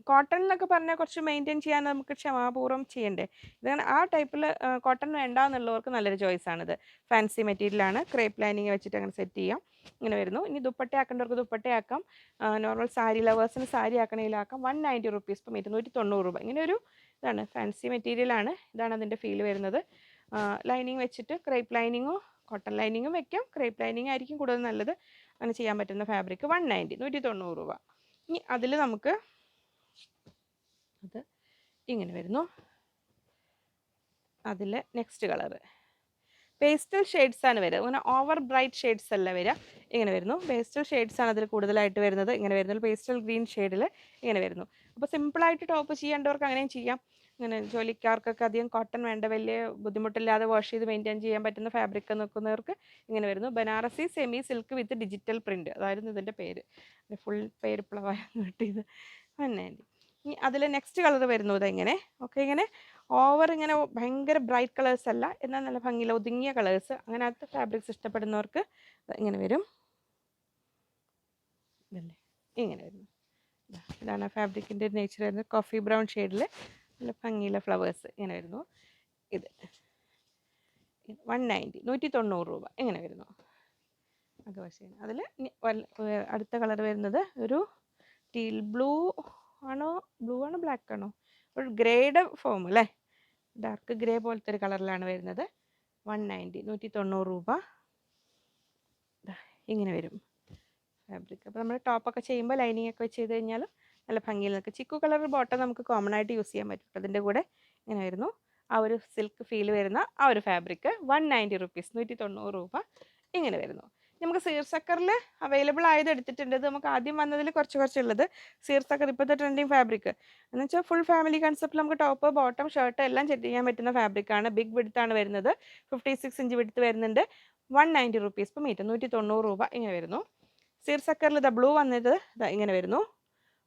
കോട്ടൺ എന്നൊക്കെ പറഞ്ഞാൽ കുറച്ച് മെയിൻറ്റെയിൻ ചെയ്യാൻ നമുക്ക് ക്ഷമാപൂർവ്വം ചെയ്യണ്ടേ. ഇതാണ് ആ ടൈപ്പിൽ കോട്ടൺ വേണ്ട എന്നുള്ളവർക്ക് നല്ലൊരു ചോയ്സാണിത്. ഫാൻസി മെറ്റീരിയലാണ്. ക്രേപ്പ് ലൈനിങ് വെച്ചിട്ട് അങ്ങനെ സെറ്റ് ചെയ്യാം. ഇങ്ങനെ വരുന്നു. ഇനി ദുപ്പട്ട ആക്കേണ്ടവർക്ക് ദുപ്പട്ടയാക്കാം. നോർമൽ സാരി ലവേഴ്സിന് സാരി ആക്കണമെങ്കിലാക്കാം. 190 റുപ്പീസ് പെർ മീറ്റർ, 190 രൂപ. ഇങ്ങനെ ഒരു ഇതാണ്, ഫാൻസി മെറ്റീരിയലാണ്. ഇതാണ് അതിൻ്റെ ഫീൽ വരുന്നത്. ലൈനിങ് വെച്ചിട്ട് ക്രേപ്പ് ലൈനിങ്ങോ കോട്ടൺ ലൈനിങ്ങും വെക്കാം. ക്രേപ്പ് ലൈനിങ് ആയിരിക്കും കൂടുതൽ നല്ലത്. അങ്ങനെ ചെയ്യാൻ പറ്റുന്ന ഫാബ്രിക് 190, 190 രൂപ. ഇനി അതിൽ നമുക്ക് അത് ഇങ്ങനെ വരുന്നു. അതിൽ നെക്സ്റ്റ് കളറ് പേസ്റ്റൽ ഷെയ്ഡ്സ് ആണ് വരിക. അങ്ങനെ ഓവർ ബ്രൈറ്റ് ഷെയ്ഡ്സ് അല്ല വരിക. ഇങ്ങനെ വരുന്നു. പേസ്റ്റൽ ഷെയ്ഡ്സ് ആണ് അതിൽ കൂടുതലായിട്ട് വരുന്നത്. ഇങ്ങനെ വരുന്നത് പേസ്റ്റൽ ഗ്രീൻ ഷെയ്ഡിൽ ഇങ്ങനെ വരുന്നു. അപ്പോൾ സിമ്പിളായിട്ട് ടോപ്പ് ചെയ്യേണ്ടവർക്ക് അങ്ങനെയും ചെയ്യാം. അങ്ങനെ ജോലിക്കാർക്കൊക്കെ അധികം കോട്ടൺ വേണ്ട, വലിയ ബുദ്ധിമുട്ടില്ലാതെ വാഷ് ചെയ്ത് മെയിൻറ്റെയിൻ ചെയ്യാൻ പറ്റുന്ന ഫാബ്രിക് നോക്കുന്നവർക്ക് ഇങ്ങനെ വരുന്നു. ബനാറസി സെമി സിൽക്ക് വിത്ത് ഡിജിറ്റൽ പ്രിൻറ്റ്, അതായിരുന്നു ഇതിൻ്റെ പേര്. ഫുൾ പേര് പ്ലവായിരുന്നു കിട്ടിയത്. 190. ഇനി അതിൽ നെക്സ്റ്റ് കളർ വരുന്നത് ഇങ്ങനെ. ഓക്കെ, ഇങ്ങനെ ഓവർ ഇങ്ങനെ ഭയങ്കര ബ്രൈറ്റ് കളേഴ്സ് അല്ല, എന്നാൽ നല്ല ഭംഗിയില്ല ഒതുങ്ങിയ കളേഴ്സ്. അങ്ങനത്തെ ഫാബ്രിക്സ് ഇഷ്ടപ്പെടുന്നവർക്ക് ഇങ്ങനെ വരും. ഇതല്ലേ ഇങ്ങനെ വരുന്നു. ഇതാണ് ഫാബ്രിക്കിൻ്റെ നേച്ചർ വരുന്നത്. കോഫി ബ്രൗൺ ഷെയ്ഡിൽ നല്ല ഭംഗിയില്ല ഫ്ലവേഴ്സ് ഇങ്ങനെ വരുന്നു. ഇത് 190, 190 രൂപ ഇങ്ങനെ വരുന്നു. അകവശം അതിൽ അടുത്ത കളർ വരുന്നത് ഒരു ടീൽ ബ്ലൂ ആണോ, ബ്ലാക്ക് ആണോ, ഒരു ഗ്രേഡ് ഫോം അല്ലേ, ഡാർക്ക് ഗ്രേ പോലത്തെ ഒരു കളറിലാണ് വരുന്നത്. 190, 190 രൂപ ഇങ്ങനെ വരും ഫാബ്രിക്. അപ്പോൾ നമ്മൾ ടോപ്പൊക്കെ ചെയ്യുമ്പോൾ ലൈനിങ് ഒക്കെ വെച്ച് ചെയ്ത് കഴിഞ്ഞാൽ നല്ല ഭംഗിയിൽ നിൽക്കും. ചിക്കു കളർ ബോട്ടം നമുക്ക് കോമൺ ആയിട്ട് യൂസ് ചെയ്യാൻ പറ്റും. അതിൻ്റെ കൂടെ ഇങ്ങനെ വരുന്നു. ആ ഒരു സിൽക്ക് ഫീൽ വരുന്ന ആ ഒരു ഫാബ്രിക് 190 റുപ്പീസ്, 190 രൂപ ഇങ്ങനെ വരുന്നു. നമുക്ക് സീർസക്കറിൽ അവൈലബിൾ ആയത് എടുത്തിട്ടുണ്ട്. ഇത് നമുക്ക് ആദ്യം വന്നതിൽ കുറച്ചുള്ളത് സീർസക്കർ, ഇപ്പോഴത്തെ ട്രെൻഡിങ് ഫാബ്രിക് എന്ന് വെച്ചാൽ ഫുൾ ഫാമിലി കൺസെപ്റ്റിൽ നമുക്ക് ടോപ്പ് ബോട്ടം ഷർട്ട് എല്ലാം ചെയ്യാൻ പറ്റുന്ന ഫാബ്രിക്കാണ്. ബിഗ് വിഡ്ത്താണ് വരുന്നത്. 56 ഇഞ്ച് വിഡ്ത്ത് വരുന്നുണ്ട്. 190 റുപ്പീസ് പെർ മീറ്റർ, 190 രൂപ ഇങ്ങനെ വരുന്നു. സീർസക്കറിൽ ഇതാ ബ്ലൂ വന്നത് ഇങ്ങനെ വരുന്നു.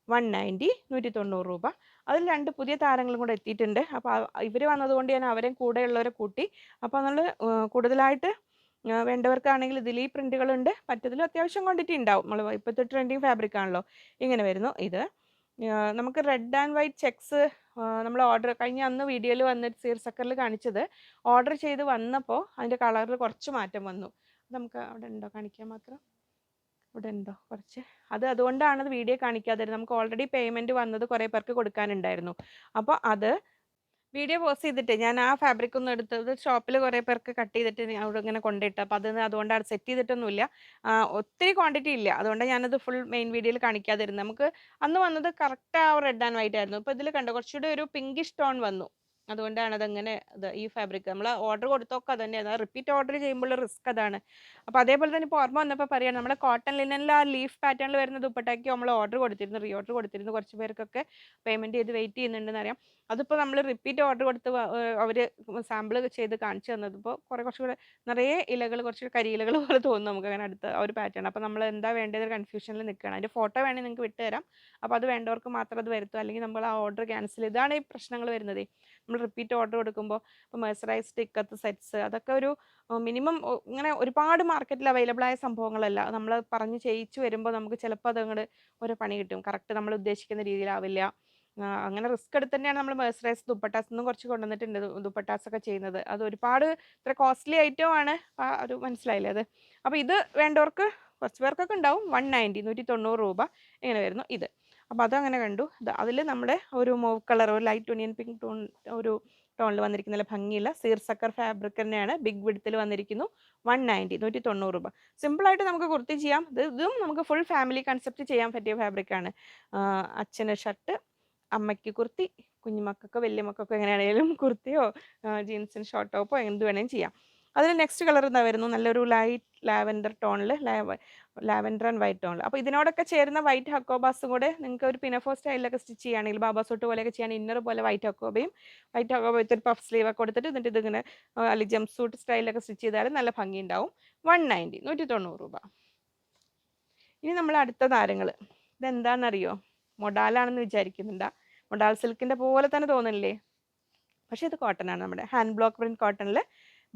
190, 190 രൂപ. അതിൽ 2 പുതിയ താരങ്ങളും കൂടെ എത്തിയിട്ടുണ്ട്. അപ്പോൾ ഇവർ വന്നതുകൊണ്ട് ഞാൻ അവരെയും കൂടെയുള്ളവരെ കൂട്ടി. അപ്പോൾ നമ്മൾ കൂടുതലായിട്ട് വേണ്ടവർക്കാണെങ്കിൽ ഇതിൽ ഈ പ്രിൻറ്റുകളുണ്ട്. മറ്റതിലും അത്യാവശ്യം ക്വാണ്ടിറ്റി ഉണ്ടാവും. നമ്മൾ ഇപ്പോഴത്തെ ട്രെൻഡിങ് ഫാബ്രിക് ആണല്ലോ. ഇങ്ങനെ വരുന്നു. ഇത് നമുക്ക് റെഡ് ആൻഡ് വൈറ്റ് ചെക്സ് നമ്മൾ ഓർഡർ കഴിഞ്ഞ അന്ന് വീഡിയോയിൽ വന്നിട്ട് സീർസക്കറിൽ കാണിച്ചത് ഓർഡർ ചെയ്ത് വന്നപ്പോൾ അതിൻ്റെ കളറിൽ കുറച്ച് മാറ്റം വന്നു. നമുക്ക് അവിടെ ഉണ്ടോ കാണിക്കാൻ മാത്രം? ഇവിടെ ഉണ്ടോ കുറച്ച്? അതുകൊണ്ടാണ് അത് വീഡിയോ കാണിക്കാതിരുന്നത്. നമുക്ക് ഓൾറെഡി പേയ്മെന്റ് വന്നത് കുറേ പേർക്ക് കൊടുക്കാനുണ്ടായിരുന്നു. അപ്പോൾ അത് വീഡിയോ പോസ്റ്റ് ചെയ്തിട്ട് ഞാൻ ആ ഫാബ്രിക് ഒന്നും എടുത്തത് ഷോപ്പിൽ കുറേ പേർക്ക് കട്ട് ചെയ്തിട്ട് അവിടെ ഇങ്ങനെ കൊണ്ടിട്ട്, അപ്പോൾ അതുകൊണ്ടാണ് സെറ്റ് ചെയ്തിട്ടൊന്നുമില്ല. ഒത്തിരി ക്വാണ്ടിറ്റി ഇല്ല, അതുകൊണ്ട് ഞാനത് ഫുൾ മെയിൻ വീഡിയോയിൽ കാണിക്കാതിരുന്നത്. നമുക്ക് അന്ന് വന്നത് കറക്റ്റ് ആ റെഡ് ആൻഡ് വൈറ്റ് ആയിരുന്നു. ഇപ്പോൾ ഇതിൽ കണ്ടോ കുറച്ചുകൂടി ഒരു പിങ്കിഷ് ടോൺ വന്നു. അതുകൊണ്ടാണ് അതങ്ങനെ ഈ ഫാബ്രിക് നമ്മൾ ഓർഡർ കൊടുത്തൊക്കെ അത് തന്നെയാണ്. റിപ്പീറ്റ് ഓർഡർ ചെയ്യുമ്പോൾ റിസ്ക് അതാണ്. അപ്പോൾ അതേപോലെ തന്നെ ഇപ്പോൾ ഓർമ്മ വന്നപ്പോൾ പറയാം, നമ്മുടെ കോട്ടൺ ലിനനിൽ ആ ലീഫ് പാറ്റേണിൽ വരുന്ന ദുപ്പട്ടയ്ക്ക് നമ്മൾ ഓർഡർ കൊടുത്തിരുന്നു, റീ ഓർഡർ കൊടുത്തിരുന്നു. കുറച്ച് പേർക്കൊക്കെ പേയ്മെൻറ്റ് ചെയ്ത് വെയിറ്റ് ചെയ്യുന്നുണ്ടെന്ന് അറിയാം. അതിപ്പോൾ നമ്മൾ റിപ്പീറ്റ് ഓർഡർ കൊടുത്ത് അവർ സാമ്പിൾ ചെയ്ത് കാണിച്ചു തന്നത് ഇപ്പോൾ കുറച്ചുകൂടെ നിറയെ ഇലകൾ, കുറച്ച് കരിയിലകൾ പോലെ തോന്നും നമുക്ക് അങ്ങനെ അടുത്ത ഒരു പാറ്റേൺ. അപ്പോൾ നമ്മൾ എന്താ വേണ്ടത് കൺഫ്യൂഷനിൽ നിൽക്കുകയാണ്. അതിൻ്റെ ഫോട്ടോ വേണമെങ്കിൽ നിങ്ങൾക്ക് വിട്ടുതരാം. അപ്പോൾ അത് വേണ്ടവർക്ക് മാത്രം അത് വരുത്തും, അല്ലെങ്കിൽ നമ്മൾ ആ ഓർഡർ ക്യാൻസൽ. ഇതാണ് ഈ പ്രശ്നങ്ങൾ വരുന്നത്. നമ്മൾ റിപ്പീറ്റ് ഓർഡർ കൊടുക്കുമ്പോൾ ഇപ്പോൾ മെഴ്സറൈസ്ഡ് ഇക്കത്ത് സെറ്റ്സ് അതൊക്കെ ഒരു മിനിമം ഇങ്ങനെ ഒരുപാട് മാർക്കറ്റിൽ അവൈലബിൾ ആയ സംഭവങ്ങളല്ല. നമ്മൾ പറഞ്ഞ് ചെയ്യിച്ചു വരുമ്പോൾ നമുക്ക് ചിലപ്പോൾ അതങ്ങോട്ട് ഒരു പണി കിട്ടും, കറക്റ്റ് നമ്മൾ ഉദ്ദേശിക്കുന്ന രീതിയിലാവില്ല. അങ്ങനെ റിസ്ക് എടുത്ത് തന്നെയാണ് നമ്മൾ മെഴ്സറൈസ് ദുപ്പട്ടാസ് ഒന്നും കുറച്ച് കൊണ്ടുവന്നിട്ടുണ്ട്. ദുപ്പട്ടാസ് ഒക്കെ ചെയ്യുന്നത് അത് ഒരുപാട് ഇത്ര കോസ്റ്റ്ലി ഐറ്റം ആണ്. ഒരു മനസ്സിലായില്ലേ അത്? അപ്പോൾ ഇത് വേണ്ടവർക്ക് കുറച്ച് പേർക്കൊക്കെ ഉണ്ടാവും. 190 190 രൂപ ഇങ്ങനെ വരുന്നു ഇത്. അപ്പോൾ അതങ്ങനെ കണ്ടു. അതിൽ നമ്മുടെ ഒരു മൂവ് കളർ, ഒരു ലൈറ്റ് ഒനിയൻ പിങ്ക് ടോൺ, ഒരു ടോണിൽ വന്നിരിക്കുന്ന നല്ല ഭംഗിയുള്ള സീർസക്കർ ഫാബ്രിക് തന്നെയാണ്. ബിഗ് വിഡ്ത്തിൽ വന്നിരിക്കുന്നു. 190 190 രൂപ. സിമ്പിളായിട്ട് നമുക്ക് കുർത്തി ചെയ്യാം. ഇതും നമുക്ക് ഫുൾ ഫാമിലി കൺസെപ്റ്റ് ചെയ്യാൻ പറ്റിയ ഫാബ്രിക്കാണ്. അച്ഛന് ഷർട്ട്, അമ്മയ്ക്ക് കുർത്തി, കുഞ്ഞുമക്കൾക്കോ വലിയ മക്കൾക്കോ എങ്ങനെയാണെങ്കിലും കുർത്തിയോ ജീൻസിന് ഷോർട്ട് ടോപ്പോ എന്ത് വേണമെങ്കിലും ചെയ്യാം. അതിൽ നെക്സ്റ്റ് കളർ എന്താ വരുന്നു, നല്ലൊരു ലൈറ്റ് ലാവൻഡർ ടോണിൽ, ലാവൻഡർ ആൻഡ് വൈറ്റ് ടോണിൽ. അപ്പോൾ ഇതിനോടൊക്കെ ചേരുന്ന വൈറ്റ് ഹക്കോബാസും കൂടെ നിങ്ങൾക്ക് ഒരു പിനഫോ സ്റ്റൈലിലൊക്കെ സ്റ്റിച്ച് ചെയ്യുകയാണെങ്കിൽ, ബാബാ സൂട്ട് പോലെയൊക്കെ ചെയ്യാൻ ഇന്നർ പോലെ വൈറ്റ് ഹക്കോബ ഒരു പഫ് സ്ലീവ് ഒക്കെ കൊടുത്തിട്ട് എന്നിട്ട് ഇതിങ്ങനെ അല്ലെങ്കിൽ ജംപ് സൂട്ട് സ്റ്റൈലിലൊക്കെ സ്റ്റിച്ച് ചെയ്താലും നല്ല ഭംഗി ഉണ്ടാവും. 190 190 രൂപ. ഇനി നമ്മൾ അടുത്ത താരങ്ങൾ, ഇതെന്താണെന്നറിയോ? മൊഡാലാണെന്ന് വിചാരിക്കുന്നുണ്ടാ? മൊഡാൽ സിൽക്കിൻ്റെ പോലെ തന്നെ തോന്നില്ലേ? പക്ഷേ ഇത് കോട്ടൺ ആണ്. നമ്മുടെ ഹാൻഡ് ബ്ലോക്ക് പ്രിന്റ് കോട്ടണിൽ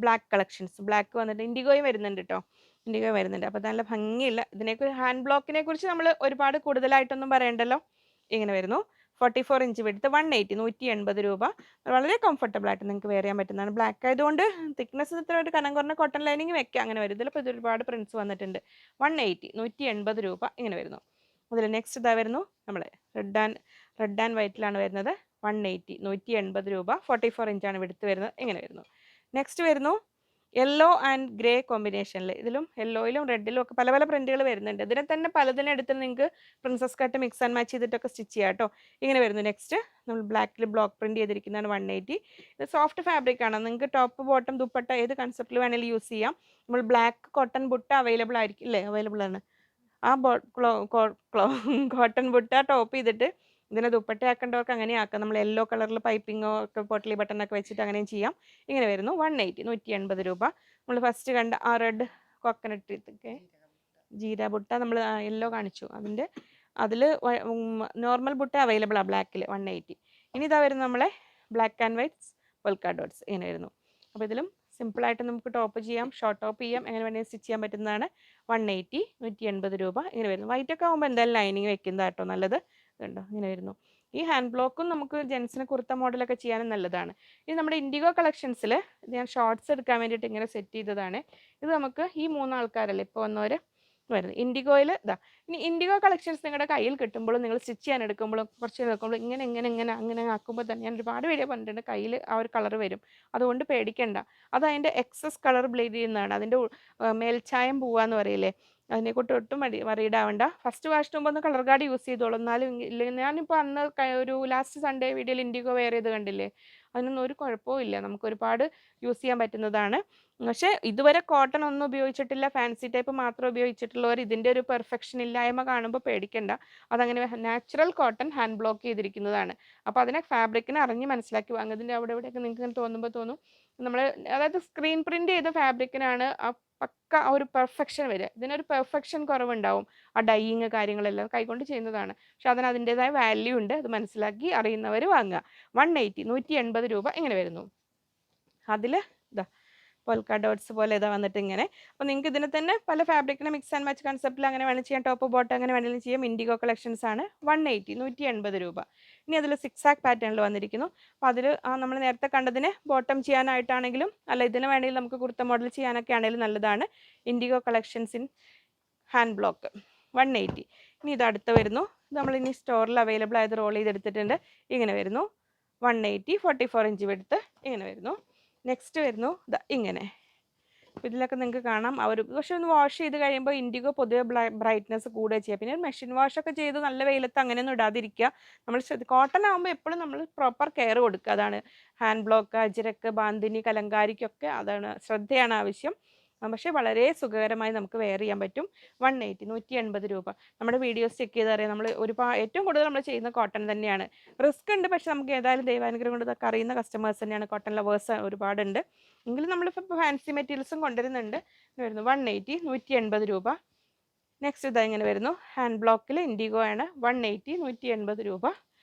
ബ്ലാക്ക് കളക്ഷൻസ്, ബ്ലാക്ക് വന്നിട്ട് ഇൻഡിഗോയും വരുന്നുണ്ട് കേട്ടോ, ഇൻഡിഗോ വരുന്നുണ്ട്. അപ്പോൾ നല്ല ഭംഗിയില്ല. ഇതിനെക്കുറിച്ച് ഹാൻഡ് ബ്ലോക്കിനെ കുറിച്ച് നമ്മൾ ഒരുപാട് കൂടുതലായിട്ടൊന്നും പറയണ്ടല്ലോ. ഇങ്ങനെ വരുന്നു. 44 ഇഞ്ച് വിടുത്ത്, 180 180 രൂപ. വളരെ കംഫർട്ടബിൾ ആയിട്ട് നിങ്ങൾക്ക് വെയർ ചെയ്യാൻ പറ്റുന്നതാണ്. ബ്ലാക്ക് ആയതുകൊണ്ട് തിക്നെസ് ഇത്ര ഒരു കനം കുറഞ്ഞ കോട്ടൺ ലൈനിങ് വെക്കാം, അങ്ങനെ വരും. ഇതിലിപ്പോൾ ഇത് ഒരുപാട് പ്രിൻറ്റ്സ് വന്നിട്ടുണ്ട്. 180 180 രൂപ ഇങ്ങനെ വരുന്നു. അതിൽ നെക്സ്റ്റ് ഇതാ വരുന്നു, നമ്മൾ റെഡ് ആൻഡ് വൈറ്റിലാണ് വരുന്നത്. 180 180 രൂപ. 44 ഇഞ്ചാണ് വിടുത്ത് വരുന്നത്. ഇങ്ങനെ വരുന്നു. നെക്സ്റ്റ് വരുന്നു യെല്ലോ ആൻഡ് ഗ്രേ കോമ്പിനേഷനിൽ. ഇതിലും യെല്ലോയിലും റെഡിലും ഒക്കെ പല പല പ്രിന്റുകൾ വരുന്നുണ്ട്. ഇതിനെ തന്നെ പലതിനെ എടുത്ത് നിങ്ങൾക്ക് princess cut mix and match ചെയ്തിട്ടൊക്കെ സ്റ്റിച്ച് ചെയ്യാം കേട്ടോ. ഇങ്ങനെ വരുന്നു. നെക്സ്റ്റ് നമ്മൾ ബ്ലാക്കിൽ ബ്ലോക്ക് പ്രിന്റ് ചെയ്തിരിക്കുന്നതാണ്. 180. ഇത് സോഫ്റ്റ് ഫാബ്രിക് ആണ്. നിങ്ങൾക്ക് ടോപ്പ് ബോട്ടം ദുപ്പട്ട ഏത് കൺസെപ്റ്റിൽ വേണമെങ്കിലും യൂസ് ചെയ്യാം. നമ്മൾ ബ്ലാക്ക് കോട്ടൺ ബുട്ട അവൈലബിൾ ആയിരിക്കും അല്ലേ? അവൈലബിൾ ആണ്. ആ കോട്ടൺ ബുട്ട ടോപ്പ് ചെയ്തിട്ട് ഇതിനെ ദുപ്പട്ടയാക്കേണ്ടവർക്ക് അങ്ങനെ ആക്കാം. നമ്മൾ യെല്ലോ കളറിൽ പൈപ്പിങ്ങോ ഒക്കെ പോട്ടലി ബട്ടണൊക്കെ വെച്ചിട്ട് അങ്ങനെയും ചെയ്യാം. ഇങ്ങനെ വരുന്നു. 180 180 രൂപ. നമ്മൾ ഫസ്റ്റ് കണ്ട ആ റെഡ് കോക്കനട്ട് ഇതൊക്കെ ജീര ബുട്ട നമ്മൾ യെല്ലോ കാണിച്ചു, അതിൽ നോർമൽ ബുട്ട അവൈലബിൾ ആണ് ബ്ലാക്കിൽ. 180. ഇനി ഇതാ വരുന്നത് നമ്മളെ ബ്ലാക്ക് ആൻഡ് വൈറ്റ് പൊൽക്ക ഡോട്ട്സ്. ഇങ്ങനെ വരുന്നു. അപ്പോൾ ഇതിലും സിമ്പിളായിട്ട് നമുക്ക് ടോപ്പ് ചെയ്യാം, ഷോർട്ട് ടോപ്പ് ചെയ്യാം, എങ്ങനെ വേണമെങ്കിൽ സ്റ്റിച്ച് ചെയ്യാൻ പറ്റുന്നതാണ്. 180 180 രൂപ ഇങ്ങനെ വരുന്നു. വൈറ്റൊക്കെ ആകുമ്പോൾ എന്തായാലും ലൈനിങ് വെക്കുന്നതാണ് കേട്ടോ നല്ലത്. ഇതുണ്ടോ ഇങ്ങനെ വരുന്നു. ഈ ഹാൻഡ് ബ്ലോക്കും നമുക്ക് ജെൻസിന് കുർത്ത മോഡലൊക്കെ ചെയ്യാനും നല്ലതാണ്. ഇത് നമ്മുടെ ഇൻഡിഗോ കളക്ഷൻസിൽ ഞാൻ ഷോർട്ട്സ് എടുക്കാൻ വേണ്ടിയിട്ട് ഇങ്ങനെ സെറ്റ് ചെയ്തതാണ്. ഇത് നമുക്ക് ഈ 3 ആൾക്കാരല്ലേ ഇപ്പോൾ വന്നവർ വരുന്നത്. ഇൻഡിഗോയിൽ ഇതാ. ഇനി ഇൻഡിഗോ കളക്ഷൻസ് നിങ്ങളുടെ കയ്യിൽ കിട്ടുമ്പോഴും നിങ്ങൾ സ്റ്റിച്ച് ചെയ്യാൻ എടുക്കുമ്പോഴും കുറച്ച് നോക്കുമ്പോൾ ഇങ്ങനെ അങ്ങനെ ആക്കുമ്പോൾ തന്നെ ഞാൻ ഒരുപാട് വീഡിയോ പറഞ്ഞിട്ടുണ്ട്, കയ്യിൽ ആ ഒരു കളർ വരും. അതുകൊണ്ട് പേടിക്കണ്ട. അത് അതിൻ്റെ എക്സസ് കളർ ബ്ലേഡ് ചെയ്യുന്നതാണ്. അതിൻ്റെ മേൽച്ചായം പോവാന്ന് പറയില്ലേ, അതിനെക്കൂട്ട് ഒട്ടും വറീഡാവണ്ട. ഫസ്റ്റ് വാഷ് മുമ്പ് ഒന്ന് കളർ ഗാർഡ് യൂസ് ചെയ്തോളൂ. എന്നാലും ഞാനിപ്പോൾ അന്ന് ഒരു ലാസ്റ്റ് സൺഡേ വീഡിയോയിൽ ഇൻഡിഗോ വെയർ ചെയ്ത് കണ്ടില്ലേ, അതിനൊന്നും ഒരു കുഴപ്പവും ഇല്ല. നമുക്ക് ഒരുപാട് യൂസ് ചെയ്യാൻ പറ്റുന്നതാണ്. പക്ഷേ ഇതുവരെ കോട്ടൺ ഒന്നും ഉപയോഗിച്ചിട്ടില്ല, ഫാൻസി ടൈപ്പ് മാത്രം ഉപയോഗിച്ചിട്ടുള്ളവർ ഇതിൻ്റെ ഒരു പെർഫെക്ഷൻ ഇല്ലായ്മ കാണുമ്പോൾ പേടിക്കണ്ട. അതങ്ങനെ നാച്ചുറൽ കോട്ടൺ ഹാൻഡ് ബ്ലോക്ക് ചെയ്തിരിക്കുന്നതാണ്. അപ്പോൾ അതിനെ ഫാബ്രിക്കിനെ അറിഞ്ഞ് മനസ്സിലാക്കി വാങ്ങുന്നതിൻ്റെ അവിടെ ഇവിടെയൊക്കെ നിങ്ങൾക്ക് തോന്നും നമ്മൾ അതായത് സ്ക്രീൻ പ്രിൻ്റ് ചെയ്ത ഫാബ്രിക്കിനാണ് ആ പക്ക ആ ഒരു പെർഫെക്ഷൻ വരിക. ഇതിനൊരു പെർഫെക്ഷൻ കുറവുണ്ടാവും. ആ ഡൈയിങ് കാര്യങ്ങളെല്ലാം കൈകൊണ്ട് ചെയ്യുന്നതാണ്. പക്ഷെ അതിന് അതിൻ്റെതായ വാല്യൂ ഉണ്ട്. അത് മനസ്സിലാക്കി അറിയുന്നവർ വാങ്ങുക. 180 180 രൂപ ഇങ്ങനെ വരുന്നു. അതിൽ ഇതാ പൊൽക്ക ഡോട്ട്സ് പോലെ ഇതാ വന്നിട്ട് ഇങ്ങനെ. അപ്പോൾ നിങ്ങൾക്ക് ഇതിനെ തന്നെ പല ഫാബ്രിക്കിനെ മിക്സ് ആൻഡ് മാച്ച് കൺസെപ്റ്റിൽ അങ്ങനെ വേണം ചെയ്യാം. ടോപ്പ് ബോട്ടം അങ്ങനെ വേണമെങ്കിലും ചെയ്യാം. ഇൻഡിഗോ കളക്ഷൻസ് ആണ്. 180 180 രൂപ. ഇനി അതിൽ 6 ആക്ക് പാറ്റേണിൽ വന്നിരിക്കുന്നു. അപ്പോൾ അതിൽ നമ്മൾ നേരത്തെ കണ്ടതിന് ബോട്ടം ചെയ്യാനായിട്ടാണെങ്കിലും അല്ല ഇതിന് വേണമെങ്കിൽ നമുക്ക് കുർത്ത മോഡൽ ചെയ്യാനൊക്കെ ആണെങ്കിലും നല്ലതാണ്. IndiGo collections in hand block. 180. ഇനി ഇത് അടുത്ത വരുന്നു, നമ്മളിനി സ്റ്റോറിൽ അവൈലബിൾ ആയത് റോൾ ചെയ്തെടുത്തിട്ടുണ്ട്. ഇങ്ങനെ വരുന്നു 180, 44 ഇഞ്ച് വിടുത്ത് ഇങ്ങനെ വരുന്നു. നെക്സ്റ്റ് വരുന്നു ഇങ്ങനെ. ഇതിലൊക്കെ നിങ്ങൾക്ക് കാണാം പക്ഷെ ഒന്ന് വാഷ് ചെയ്ത് കഴിയുമ്പോൾ ഇൻഡിഗോ പൊതുവെ ബ്രൈറ്റ്നസ് കൂടുക ചെയ്യുക. പിന്നെ മെഷീൻ വാഷൊക്കെ ചെയ്ത് നല്ല വെയിലത്ത് അങ്ങനെയൊന്നും ഇടാതിരിക്കുക. നമ്മൾ കോട്ടൺ ആകുമ്പോൾ എപ്പോഴും നമ്മൾ പ്രോപ്പർ കെയർ കൊടുക്കുക. അതാണ് ഹാൻഡ് ബ്ലോക്ക്, അജ്രക്ക്, ബാന്തിനി, കലങ്കാരിക്കൊക്കെ അതാണ് ശ്രദ്ധയാണ് ആവശ്യം. പക്ഷേ വളരെ സുഖകരമായി നമുക്ക് വെയർ ചെയ്യാൻ പറ്റും. 180, 180 രൂപ. നമ്മുടെ വീഡിയോസ് ചെക്ക് ചെയ്തറിയാം, നമ്മൾ ഏറ്റവും കൂടുതൽ നമ്മൾ ചെയ്യുന്ന കോട്ടൺ തന്നെയാണ്. റിസ്ക് ഉണ്ട്, പക്ഷെ നമുക്ക് ഏതായാലും ദൈവാനുഗ്രഹം കൊണ്ട് ഇതൊക്കെ അറിയുന്ന കസ്റ്റമേഴ്സ് തന്നെയാണ്. കോട്ടൺ ലവേഴ്സ് ഒരുപാടുണ്ട്. എങ്കിലും നമ്മളിപ്പോൾ ഫാൻസി മെറ്റീരിയൽസും കൊണ്ടുവരുന്നുണ്ട്. വരുന്നു 180, 180 രൂപ. നെക്സ്റ്റ് ഇതാ ഇങ്ങനെ വരുന്നു, ഹാൻഡ് ബ്ലോക്കിൽ ഇൻഡിഗോ ആണ്. 180, 180 രൂപ.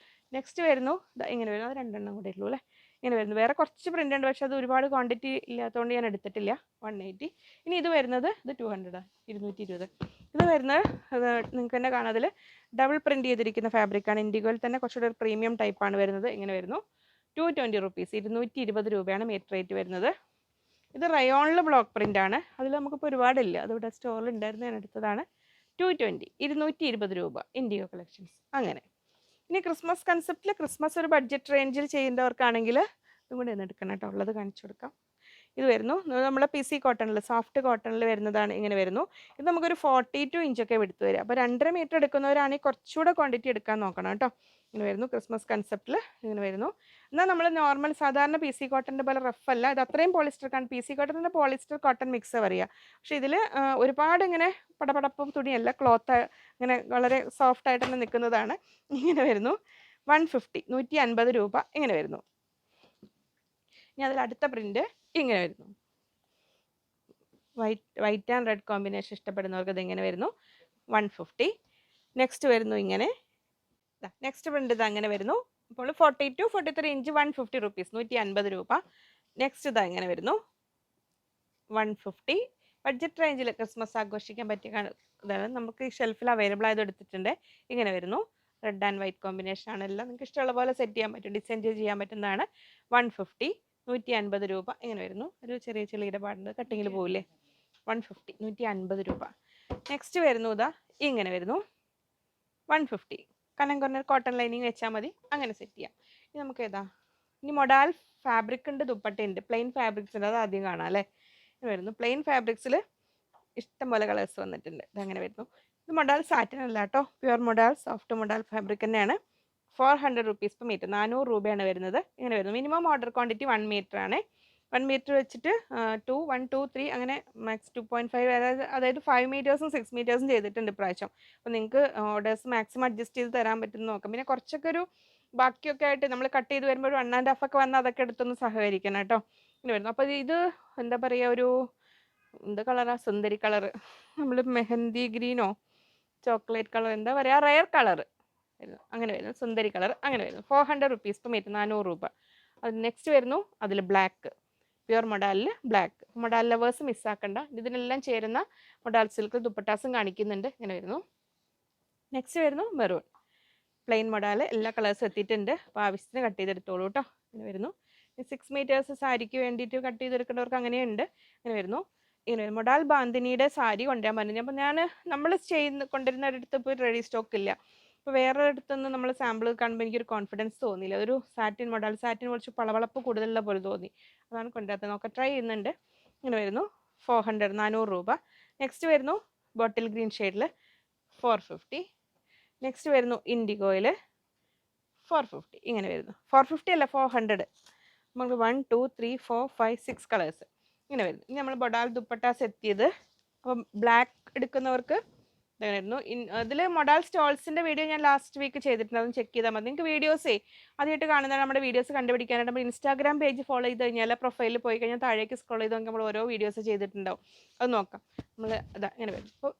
നെക്സ്റ്റ് വരുന്നു ഇങ്ങനെ വരുന്നു, അത് രണ്ടെണ്ണം കൂടെ ഉള്ളൂ അല്ലേ. ഇങ്ങനെ വരുന്നു. വേറെ കുറച്ച് പ്രിൻ്റ് ഉണ്ട്, പക്ഷെ അത് ഒരുപാട് ക്വാണ്ടിറ്റി ഇല്ലാത്തതുകൊണ്ട് ഞാൻ എടുത്തിട്ടില്ല. 180. ഇനി ഇത് വരുന്നത് 200, 220. ഇത് വരുന്നത് നിങ്ങൾക്ക് തന്നെ കാണാം, അതിൽ ഡബിൾ പ്രിൻറ്റ് ചെയ്തിരിക്കുന്ന ഫാബ്രിക്കാണ്. ഇൻഡിഗോയിൽ തന്നെ കുറച്ചുകൂടെ ഒരു പ്രീമിയം ടൈപ്പാണ് വരുന്നത്. ഇങ്ങനെ വരുന്നു 220 റുപ്പീസ്, 220 രൂപയാണ് മീറ്റർ റേറ്റ് വരുന്നത്. ഇത് റയോണിൽ ബ്ലോക്ക് പ്രിൻ്റ് ആണ്. അതിൽ നമുക്കിപ്പോൾ ഒരുപാടില്ല, അതിവിടെ സ്റ്റോറിൽ ഉണ്ടായിരുന്നു, ഞാൻ എടുത്തതാണ്. 220, 220 രൂപ ഇൻഡിഗോ കളക്ഷൻസ്. അങ്ങനെ ഇനി ക്രിസ്മസ് കൺസെപ്റ്റിൽ ക്രിസ്മസ് ഒരു ബഡ്ജറ്റ് റേഞ്ചിൽ ചെയ്യുന്നവർക്കാണെങ്കിൽ ഇതും കൂടി ഒന്ന് എടുക്കണം കേട്ടോ, ഉള്ളത് കാണിച്ചു കൊടുക്കാം. ഇത് വരുന്നു നമ്മളെ PC കോട്ടണിൽ, സോഫ്റ്റ് കോട്ടണിൽ വരുന്നതാണ്. ഇങ്ങനെ വരുന്നു. ഇത് നമുക്കൊരു 42 ഇഞ്ചൊക്കെ എടുത്ത് വരിക. അപ്പോൾ 2.5 മീറ്റർ എടുക്കുന്നവരാണെങ്കിൽ കുറച്ചുകൂടെ ക്വാണ്ടിറ്റി എടുക്കാൻ നോക്കണം കേട്ടോ. ഇങ്ങനെ വരുന്നു ക്രിസ്മസ് കൺസെപ്റ്റിൽ. ഇങ്ങനെ വരുന്നു. എന്നാൽ നമ്മൾ നോർമൽ സാധാരണ PC കോട്ടൻ്റെ പോലെ റഫ് അല്ല, ഇത് അത്രയും പോളിസ്റ്റർ. കാരണം PC കോട്ടൻ്റെ പോളിസ്റ്റർ കോട്ടൺ മിക്സ് പറയുക. പക്ഷേ ഇതിൽ ഒരുപാട് ഇങ്ങനെ പടപടപ്പം തുണിയല്ല, ക്ലോത്ത് ഇങ്ങനെ വളരെ സോഫ്റ്റ് ആയിട്ട് തന്നെ നിൽക്കുന്നതാണ്. ഇങ്ങനെ വരുന്നു 150, 150 രൂപ. ഇങ്ങനെ വരുന്നു. ഇനി അതിൽ അടുത്ത പ്രിൻ്റ് ഇങ്ങനെ വരുന്നു, വൈറ്റ് ആൻഡ് റെഡ് കോമ്പിനേഷൻ ഇഷ്ടപ്പെടുന്നവർക്ക് ഇത് ഇങ്ങനെ വരുന്നു 150. നെക്സ്റ്റ് വരുന്നു ഇങ്ങനെ, നെക്സ്റ്റ് പ്രിൻ്റ് ഇത് അങ്ങനെ വരുന്നു. ഇപ്പോൾ 42, 43 ഇഞ്ച് 150 റുപ്പീസ്, 150 രൂപ. നെക്സ്റ്റ് ഇതാ ഇങ്ങനെ വരുന്നു 150. ബഡ്ജറ്റ് റേഞ്ചിൽ ക്രിസ്മസ് ആഘോഷിക്കാൻ പറ്റിയ ഇതാണ്. നമുക്ക് ഈ ഷെൽഫിൽ അവൈലബിൾ ആയത് എടുത്തിട്ടുണ്ട്. ഇങ്ങനെ വരുന്നു, റെഡ് ആൻഡ് വൈറ്റ് കോമ്പിനേഷൻ ആണ്. എല്ലാം നിങ്ങൾക്ക് ഇഷ്ടമുള്ള പോലെ സെറ്റ് ചെയ്യാൻ പറ്റും, ഡിസൈൻ ചെയ്യാൻ പറ്റുന്നതാണ്. 150, 150 രൂപ. ഇങ്ങനെ വരുന്നു. ഒരു ചെറിയ ഇടപാടുണ്ട്, കട്ടിങ്ങിൽ പോവില്ലേ. 150, 150 രൂപ. നെക്സ്റ്റ് വരുന്നു ഇതാ ഇങ്ങനെ വരുന്നു 150. കനം കുറഞ്ഞ കോട്ടൺ ലൈനിങ് വെച്ചാൽ മതി, അങ്ങനെ സെറ്റ് ചെയ്യാം. ഇനി നമുക്ക് ഇനി മൊഡാൽ ഫാബ്രിക് ഉണ്ട്, ദുപ്പട്ടയുണ്ട്. പ്ലെയിൻ ഫാബ്രിക്സ് ഉണ്ട്, അത് ആദ്യം കാണാം അല്ലേ. ഇത് വരുന്നു പ്ലെയിൻ ഫാബ്രിക്സിൽ ഇഷ്ടംപോലെ കളേഴ്സ് വന്നിട്ടുണ്ട്. ഇതങ്ങനെ വരുന്നു. ഇത് മൊഡാൽ സാറ്റിൻ അല്ല കേട്ടോ, pure modal, soft modal fabric തന്നെയാണ്. 400 റുപ്പീസ് പെർ മീറ്റർ, 400 രൂപയാണ് വരുന്നത്. ഇങ്ങനെ വരുന്നു. മിനിമം ഓർഡർ ക്വാണ്ടിറ്റി 1 മീറ്റർ ആണ്. 1 മീറ്റർ വെച്ചിട്ട് 2, 1, 2, 3 അങ്ങനെ മാക്സ് 2.5, അതായത് 5 മീറ്റേഴ്സും 6 മീറ്റേഴ്സും ചെയ്തിട്ടുണ്ട് ഇപ്രാവശ്യം. അപ്പോൾ നിങ്ങൾക്ക് ഓർഡേഴ്സ് മാക്സിമം അഡ്ജസ്റ്റ് ചെയ്ത് തരാൻ പറ്റുമെന്ന് നോക്കാം. പിന്നെ കുറച്ചൊക്കെ ഒരു ബാക്കിയൊക്കെ ആയിട്ട് നമ്മൾ കട്ട് ചെയ്ത് വരുമ്പോൾ ഒരു 1.5 ഒക്കെ വന്നാൽ അതൊക്കെ എടുത്തൊന്ന് സഹകരിക്കണം കേട്ടോ. ഇങ്ങനെ വരുന്നു. അപ്പോൾ ഇത് എന്താ പറയുക, ഒരു എന്ത് കളറാ, സുന്ദരി കളറ്, നമ്മൾ മെഹന്തി ഗ്രീനോ ചോക്ലേറ്റ് കളർ, എന്താ പറയുക, റയർ കളറ് വരുന്നു. അങ്ങനെ വരുന്നു സുന്ദരി കളർ. അങ്ങനെ വരുന്നു 400 റുപ്പീസ് പെർ മീറ്റർ, 400 രൂപ. അത് നെക്സ്റ്റ് വരുന്നു അതിൽ ബ്ലാക്ക്, പ്യുവർ മൊഡാലിൽ ബ്ലാക്ക്. മൊഡാൽ ലവേഴ്സ് മിസ്സാക്കണ്ട, ഇതിനെല്ലാം ചേരുന്ന മൊഡാൽ സിൽക്ക് ദുപ്പട്ടാസും കാണിക്കുന്നുണ്ട്. ഇങ്ങനെ വരുന്നു. നെക്സ്റ്റ് വരുന്നു മെറൂൺ, പ്ലെയിൻ മൊഡാൽ. എല്ലാ കളേഴ്സും എത്തിയിട്ടുണ്ട്, അപ്പോൾ ആവശ്യത്തിന് കട്ട് ചെയ്തെടുത്തോളൂ കേട്ടോ. ഇങ്ങനെ വരുന്നു. 6 മീറ്റേഴ്സ് സാരിക്ക് വേണ്ടിയിട്ട് കട്ട് ചെയ്തെടുക്കേണ്ടവർക്ക് അങ്ങനെയുണ്ട്. ഇങ്ങനെ വരുന്നു. ഇങ്ങനെ മൊഡാൽ ബാന്തിനിയുടെ സാരി കൊണ്ടുവരാൻ പറഞ്ഞു. അപ്പോൾ നമ്മൾ കൊണ്ടുവരുന്നൊരിടത്ത് ഇപ്പോൾ റെഡി സ്റ്റോക്ക് ഇല്ല. ഇപ്പോൾ വേറെ അടുത്തുനിന്ന് നമ്മൾ സാമ്പിൾ കാണുമ്പോൾ എനിക്കൊരു കോൺഫിഡൻസ് തോന്നിയില്ല. ഒരു സാറ്റിൻ മൊഡാൽ, സാറ്റിൻ കുറച്ച് പളവളപ്പ് കൂടുതലുള്ള പോലെ തോന്നി, അതാണ് കൊണ്ടുവരാത്തത്. നോക്കാം, ട്രൈ ചെയ്യുന്നുണ്ട്. ഇങ്ങനെ വരുന്നു 400, 400 രൂപ. നെക്സ്റ്റ് വരുന്നു ബോട്ടിൽ ഗ്രീൻ ഷെയ്ഡിൽ 450. നെക്സ്റ്റ് വരുന്നു ഇൻഡിഗോയിൽ 450. ഇങ്ങനെ വരുന്നു. 450 അല്ല, 400. നമുക്ക് 1, 2, 3, 4, 5, 6 കളേഴ്സ് ഇങ്ങനെ വരുന്നു. ഇനി നമ്മൾ മൊഡാൽ ദുപ്പട്ടാസ് എത്തിയത്. അപ്പം ബ്ലാക്ക് എടുക്കുന്നവർക്ക് ഇതായിരുന്നു. അതിൽ മൊഡാൽ സ്റ്റോൾസിൻ്റെ വീഡിയോ ഞാൻ ലാസ്റ്റ് വീക്ക് ചെയ്തിട്ടുണ്ട്, അതൊന്ന് ചെക്ക് ചെയ്താൽ മതി. നിങ്ങൾക്ക് വീഡിയോസേ ആദ്യമായിട്ട് കാണുന്നതാണ് നമ്മുടെ വീഡിയോസ് കണ്ടുപിടിക്കാനായിട്ട് നമ്മൾ ഇൻസ്റ്റാഗ്രാം പേജ് ഫോളോ ചെയ്ത് കഴിഞ്ഞാൽ പ്രൊഫൈലിൽ പോയി കഴിഞ്ഞാൽ താഴേക്ക് സ്ക്രോൾ ചെയ്ത് നോക്കി നമ്മൾ ഓരോ വീഡിയോസ് ചെയ്തിട്ടുണ്ടാവും, അത് നോക്കാം. നമ്മൾ അതാ ഇങ്ങനെ വരും. ഇപ്പോൾ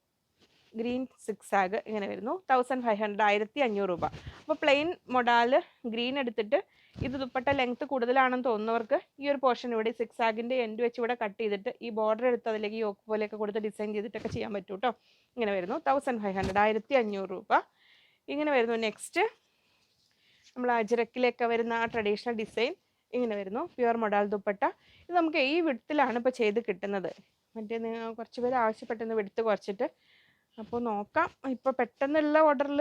ഗ്രീൻ 6 ആഗ് ഇങ്ങനെ വരുന്നു 1500, 1500 രൂപ. അപ്പോൾ പ്ലെയിൻ മൊഡാൽ ഗ്രീൻ എടുത്തിട്ട് ഇത് ദുപ്പട്ട ലെങ്ത്ത് കൂടുതലാണെന്ന് തോന്നുന്നവർക്ക് ഈ ഒരു പോർഷൻ ഇവിടെ 6 ആഗിൻ്റെ എൻഡ് വെച്ച് ഇവിടെ കട്ട് ചെയ്തിട്ട് ഈ ബോർഡർ എടുത്ത് അതിലേക്ക് യോക്ക് പോലെയൊക്കെ കൊടുത്ത് ഡിസൈൻ ചെയ്തിട്ടൊക്കെ ചെയ്യാൻ പറ്റും കേട്ടോ. ഇങ്ങനെ വരുന്നു 1500, 1500 രൂപ. ഇങ്ങനെ വരുന്നു. നെക്സ്റ്റ് നമ്മൾ അജ്രക്കിലൊക്കെ വരുന്ന ആ ട്രഡീഷണൽ ഡിസൈൻ ഇങ്ങനെ വരുന്നു, പ്യുവർ മൊഡാൽ ദുപ്പട്ട. ഇത് നമുക്ക് ഈ വിഡ്ത്തിലാണ് ഇപ്പോൾ ചെയ്ത് കിട്ടുന്നത്. മറ്റേ കുറച്ച് പേര് ആവശ്യപ്പെട്ടെന്ന് വിഡ്ത്ത് കുറച്ചിട്ട് അപ്പോൾ നോക്കാം. ഇപ്പോൾ പെട്ടെന്നുള്ള ഓർഡറിൽ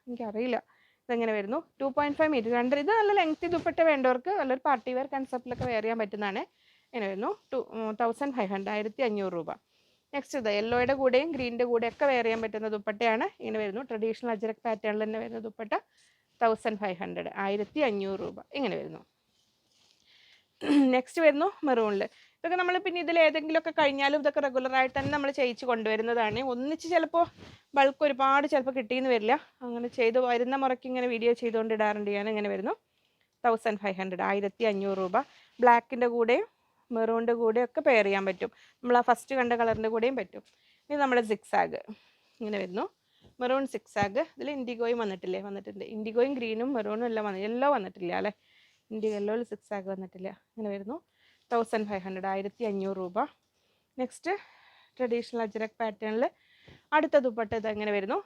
എനിക്കറിയില്ല ഇതെങ്ങനെ വരുന്നു. 2.5 മീറ്റർ ഇത് നല്ല ലെങ്തി ദുപ്പട്ട വേണ്ടവർക്ക് നല്ലൊരു പാർട്ടി വെയർ കൺസെപ്റ്റിലൊക്കെ വെയർ ചെയ്യാൻ പറ്റുന്നതാണ്. ഇങ്ങനെ വരുന്നു 1500 1500 രൂപ. നെക്സ്റ്റ് ഇത് യെല്ലോയുടെ കൂടെയും ഗ്രീനിൻ്റെ കൂടെയൊക്കെ വെയർ ചെയ്യാൻ പറ്റുന്ന ദുപ്പട്ടയാണ്. ഇങ്ങനെ വരുന്നു ട്രഡീഷണൽ അജ്രക് പാറ്റേണിൽ തന്നെ വരുന്ന ദുപ്പട്ട 1500 1500 രൂപ ഇങ്ങനെ വരുന്നു. നെക്സ്റ്റ് വരുന്നു മെറൂണിൽ. ഇതൊക്കെ നമ്മൾ പിന്നെ ഇതിൽ ഏതെങ്കിലുമൊക്കെ കഴിഞ്ഞാലും ഇതൊക്കെ റെഗുലറായിട്ട് തന്നെ നമ്മൾ ചെയ്യിച്ച് കൊണ്ടുവരുന്നതാണ്. ഒന്നിച്ച് ചിലപ്പോൾ ബൾക്ക് ഒരുപാട് ചിലപ്പോൾ കിട്ടിയെന്ന് വരില്ല. അങ്ങനെ ചെയ്ത് വരുന്ന മുറയ്ക്ക് ഇങ്ങനെ വീഡിയോ ചെയ്തുകൊണ്ട് ഇടാറുണ്ട് ഞാൻ. ഇങ്ങനെ വരുന്നു 1500 1500 രൂപ. ബ്ലാക്കിൻ്റെ കൂടെയും മെറൂണിൻ്റെ കൂടെയും ഒക്കെ പെയർ ചെയ്യാൻ പറ്റും. നമ്മൾ ആ ഫസ്റ്റ് കണ്ട കളറിൻ്റെ കൂടെയും പറ്റും. ഇത് നമ്മുടെ സിക്സാഗ് ഇങ്ങനെ വരുന്നു. Maroon zigzag. ഇതിൽ ഇൻഡിഗോയും വന്നിട്ടുണ്ട്. ഇൻഡിഗോയും ഗ്രീനും മെറൂണും എല്ലാം യെല്ലോ വന്നിട്ടില്ല അല്ലേ. ഇൻഡിഗോ യെല്ലോയിൽ സിക്സാഗ് വന്നിട്ടില്ല. ഇങ്ങനെ വരുന്നു 1500 1500 രൂപ. നെക്സ്റ്റ് ട്രഡീഷണൽ അജ്രക് പാറ്റേണിൽ അടുത്ത ദുപ്പട്ട ഇത് എങ്ങനെ വരുന്നു.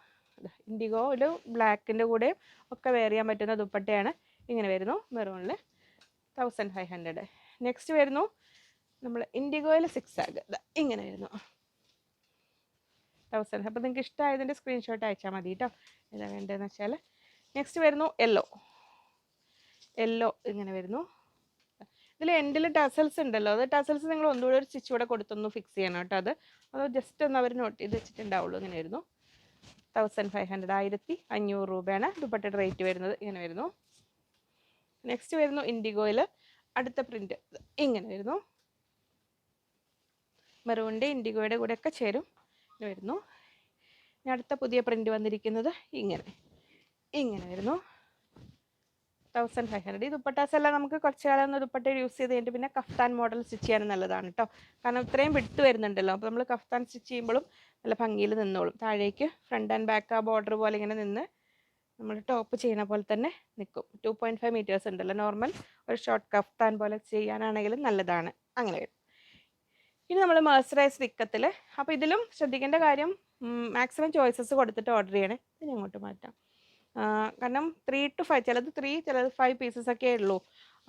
ഇൻഡിഗോയിൽ ബ്ലാക്കിൻ്റെ കൂടെ ഒക്കെ വെയർ ചെയ്യാൻ പറ്റുന്ന ദുപ്പട്ടയാണ്. ഇങ്ങനെ വരുന്നു മെറൂണിൽ 1500. നെക്സ്റ്റ് വരുന്നു നമ്മൾ ഇൻഡിഗോയിൽ സിക്സാഗ്. ഇങ്ങനെ വരുന്നു 1000. അപ്പോൾ നിങ്ങൾക്ക് ഇഷ്ടമായതിൻ്റെ സ്ക്രീൻഷോട്ട് അയച്ചാൽ മതി കേട്ടോ, ഏതാ വേണ്ടതെന്ന് വെച്ചാൽ. നെക്സ്റ്റ് വരുന്നു യെല്ലോ ഇങ്ങനെ വരുന്നു. ഇതിൽ എൻഡിൽ ടസൽസ് ഉണ്ടല്ലോ, അത് ടസൽസ് നിങ്ങൾ ഒന്നുകൂടെ ഒരു സ്റ്റിച്ച് കൂടെ കൊടുത്തൊന്ന് ഫിക്സ് ചെയ്യണം കേട്ടോ. അത് ജസ്റ്റ് ഒന്ന് അവർ നോട്ട് ചെയ്ത് വെച്ചിട്ടുണ്ടാവുള്ളൂ. ഇങ്ങനെ വരുന്നു 1500 1500 രൂപയാണ് ദുപ്പട്ടയുടെ റേറ്റ് വരുന്നത്. ഇങ്ങനെ വരുന്നു. നെക്സ്റ്റ് വരുന്നു ഇൻഡിഗോയിൽ അടുത്ത പ്രിൻറ്റ് ഇങ്ങനെ വരുന്നു. മെറൂണിൻ്റെ ഇൻഡിഗോയുടെ കൂടെയൊക്കെ ചേരും. ഇങ്ങനെ വരുന്നു. ഇനി അടുത്ത പുതിയ പ്രിൻറ്റ് വന്നിരിക്കുന്നത് ഇങ്ങനെ വരുന്നു 1500. ഈ ദുപ്പട്ടാസ് എല്ലാം നമുക്ക് കുറച്ച് കാലം ഒന്ന് ദുപ്പട്ട യൂസ് ചെയ്ത് കഴിഞ്ഞിട്ട് പിന്നെ കഫ്താൻ മോഡൽ സ്റ്റിച്ച് ചെയ്യാൻ നല്ലതാണ് കേട്ടോ. കാരണം ഇത്രയും വിട്ട് വരുന്നുണ്ടല്ലോ. അപ്പോൾ നമ്മൾ കഫ്താൻ സ്റ്റിച്ച് ചെയ്യുമ്പോഴും നല്ല ഭംഗിയിൽ നിന്നോളും. താഴേക്ക് ഫ്രണ്ട് ആൻഡ് ബാക്ക് ആ ബോർഡർ പോലെ ഇങ്ങനെ നിന്ന് നമ്മൾ ടോപ്പ് ചെയ്യുന്ന പോലെ തന്നെ നിൽക്കും. 2.5 മീറ്റേഴ്സ് ഉണ്ടല്ലോ നോർമൽ. ഒരു ഷോർട്ട് കഫ്താൻ പോലെ ചെയ്യാനാണെങ്കിലും നല്ലതാണ്. അങ്ങനെ വരും. ഇനി നമ്മൾ മേഴ്സറൈസ്ഡ് ഇക്കത്തിൽ. അപ്പോൾ ഇതിലും ശ്രദ്ധിക്കേണ്ട കാര്യം മാക്സിമം ചോയ്സസ് കൊടുത്തിട്ട് ഓർഡർ ചെയ്യണേ. ഇതിന് അങ്ങോട്ട് മാറ്റാം. കാരണം 3 to 5 ചിലത് 3 ചിലത് 5 പീസസ് ഒക്കെ ഉള്ളൂ.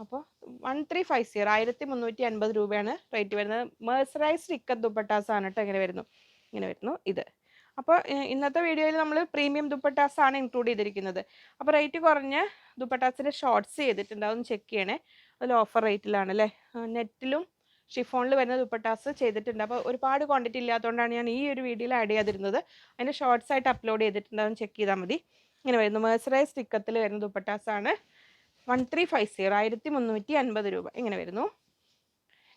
അപ്പോൾ 1350 1350 രൂപയാണ് റേറ്റ് വരുന്നത്. മേഴ്സറൈസ്ഡ് ഇക്കത്ത് ദുപ്പട്ടാസ് ആണ് കേട്ടോ. ഇങ്ങനെ വരുന്നു ഇത്. അപ്പോൾ ഇന്നത്തെ വീഡിയോയിൽ നമ്മൾ പ്രീമിയം ദുപ്പട്ടാസ് ആണ് ഇൻക്ലൂഡ് ചെയ്തിരിക്കുന്നത്. അപ്പോൾ റേറ്റ് കുറഞ്ഞ ദുപ്പട്ടാസിൻ്റെ ഷോർട്ട്സ് ചെയ്തിട്ടുണ്ട്, അതൊന്ന് ചെക്ക് ചെയ്യണേ. അതിൽ ഓഫർ റേറ്റിലാണ് അല്ലേ. നെറ്റിലും ഷിഫോണിൽ വരുന്ന ദുപ്പട്ടാസ് ചെയ്തിട്ടുണ്ട്. അപ്പോൾ ഒരുപാട് ക്വാണ്ടിറ്റി ഇല്ലാത്തതുകൊണ്ടാണ് ഞാൻ ഈ ഒരു വീഡിയോയിൽ ആഡ് ചെയ്തിരുന്നത്. അതിൻ്റെ ഷോർട്ട്സ് ആയിട്ട് അപ്ലോഡ് ചെയ്തിട്ടുണ്ട്, അതൊന്ന് ചെക്ക് ചെയ്താൽ മതി. ഇങ്ങനെ വരുന്നു മേഴ്സറൈസ്ഡ് ഇക്കത്തിൽ വരുന്ന ദുപ്പട്ടാസാണ് 1350 1350 രൂപ ഇങ്ങനെ വരുന്നു.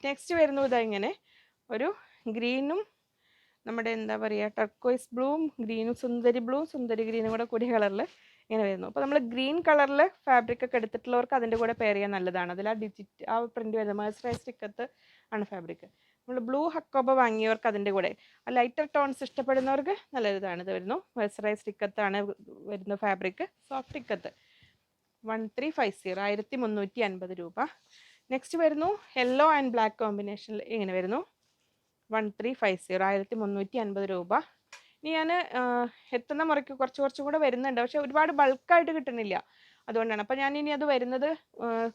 നെക്സ്റ്റ് വരുന്നു ഇങ്ങനെ ഒരു ഗ്രീനും നമ്മുടെ എന്താ പറയുക ടർക്കോയ്സ് ബ്ലൂവും ഗ്രീനും സുന്ദരി ഗ്രീനും കൂടെ കൂടിയ കളറിൽ ഇങ്ങനെ വരുന്നു. അപ്പോൾ നമ്മൾ ഗ്രീൻ കളറിൽ ഫാബ്രിക് ഒക്കെ എടുത്തിട്ടുള്ളവർക്ക് അതിൻ്റെ കൂടെ പെയർ ചെയ്യാൻ നല്ലതാണ്. അതിൽ ആ പ്രിൻറ്റ് വരുന്നത് മേഴ്സറൈസ്ഡ് ഇക്കത്ത് ആണ് ഫാബ്രിക്. നമ്മൾ ബ്ലൂ ഹക്കോബ വാങ്ങിയവർക്ക് അതിൻ്റെ കൂടെ ലൈറ്റർ ടോൺസ് ഇഷ്ടപ്പെടുന്നവർക്ക് നല്ലൊരിതാണ്. ഇത് വരുന്നു മേഴ്സറൈസ്ഡ് ഇക്കത്താണ് വരുന്ന ഫാബ്രിക്. സോഫ്റ്റ് ഇക്കത്ത് 1350 1350 രൂപ. നെക്സ്റ്റ് വരുന്നു യെല്ലോ ആൻഡ് ബ്ലാക്ക് കോമ്പിനേഷനിൽ ഇങ്ങനെ വരുന്നു 1350 1350 രൂപ. ഇനി ഞാൻ എത്തുന്ന മുറയ്ക്ക് കുറച്ചും കൂടെ വരുന്നുണ്ട്, പക്ഷേ ഒരുപാട് ബൾക്കായിട്ട് കിട്ടുന്നില്ല, അതുകൊണ്ടാണ്. അപ്പോൾ ഞാൻ ഇനി അത് വരുന്നത്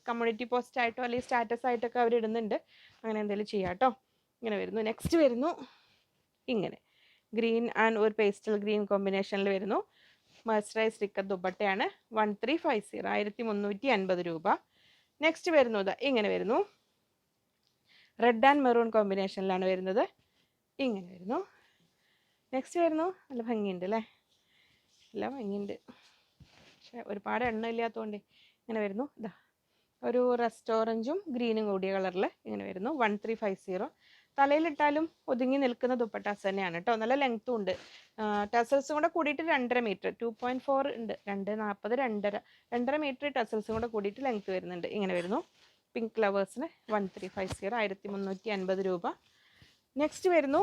കമ്മ്യൂണിറ്റി പോസ്റ്റ് ആയിട്ടോ അല്ലെങ്കിൽ സ്റ്റാറ്റസ് ആയിട്ടൊക്കെ അവർ ഇടുന്നുണ്ട്. അങ്ങനെ എന്തെങ്കിലും ചെയ്യാം കേട്ടോ. ഇങ്ങനെ വരുന്നു. നെക്സ്റ്റ് വരുന്നു ഇങ്ങനെ ഗ്രീൻ ആൻഡ് ഒരു പേസ്റ്റൽ ഗ്രീൻ കോമ്പിനേഷനിൽ വരുന്നു. മേഴ്സറൈസ്ഡ് ഇക്കത്ത് ദുപ്പട്ടയാണ് 1350 1350 രൂപ. നെക്സ്റ്റ് വരുന്നത് ഇങ്ങനെ വരുന്നു. റെഡ് ആൻഡ് മെറൂൺ കോമ്പിനേഷനിലാണ് വരുന്നത്. ഇങ്ങനെ വരുന്നു. നെക്സ്റ്റ് വരുന്നു. നല്ല ഭംഗിയുണ്ട് അല്ലേ, നല്ല ഭംഗിയുണ്ട്. പക്ഷേ ഒരുപാട് എണ്ണം ഇല്ലാത്തതുകൊണ്ട് ഇങ്ങനെ വരുന്നു. ഒരു റെസ്റ്റോറൻറ്റും ഗ്രീനും കൂടിയ കളറിൽ ഇങ്ങനെ വരുന്നു 1350. തലയിലിട്ടാലും ഒതുങ്ങി നിൽക്കുന്ന ദുപ്പട്ടാസ് തന്നെയാണ് കേട്ടോ. നല്ല ലെങ്ത്തും ഉണ്ട്. ടസൽസും കൂടെ കൂടിയിട്ട് 2.5 മീറ്റർ 2.4 ഉണ്ട്. 2.40 2.5 മീറ്റർ ടസൽസും കൂടെ കൂടിയിട്ട് ലെങ്ത്ത് വരുന്നുണ്ട്. ഇങ്ങനെ വരുന്നു. പിങ്ക് ഫ്ലവേഴ്സിന് 1350 1350 രൂപ. നെക്സ്റ്റ് വരുന്നു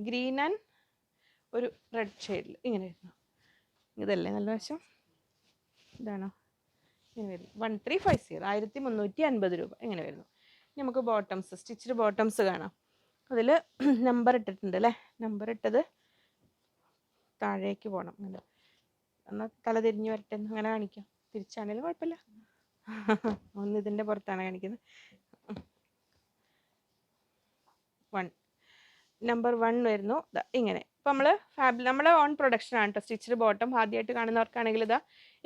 ഗ്രീൻ ആൻഡ് ഒരു റെഡ് ഷെയ്ഡിൽ ഇങ്ങനെ വരുന്നു. ഇതല്ലേ നല്ല വശം, ഇതാണോ? ഇങ്ങനെ വരുന്നു 1350 1350 രൂപ ഇങ്ങനെ വരുന്നു. നമുക്ക് ബോട്ടംസ് സ്റ്റിച്ച്ഡ് ബോട്ടംസ് കാണാം. അതിൽ നമ്പർ ഇട്ടിട്ടുണ്ട് അല്ലേ. നമ്പർ ഇട്ടത് താഴേക്ക് പോകണം. എന്നാൽ തല തിരിഞ്ഞ് വരട്ടെ അങ്ങനെ കാണിക്കാം. തിരിച്ചാണെങ്കിലും കുഴപ്പമില്ല. ഒന്ന് ഇതിൻ്റെ പുറത്താണ് കാണിക്കുന്നത്. 1 നമ്പർ 1 വരുന്നു ഇങ്ങനെ. ഇപ്പം നമ്മളെ ഓൺ പ്രൊഡക്ഷൻ ആണ് കേട്ടോ. സ്റ്റിച്ച്ഡ് ബോട്ടം ആദ്യമായിട്ട് കാണുന്നവർക്കാണെങ്കിൽ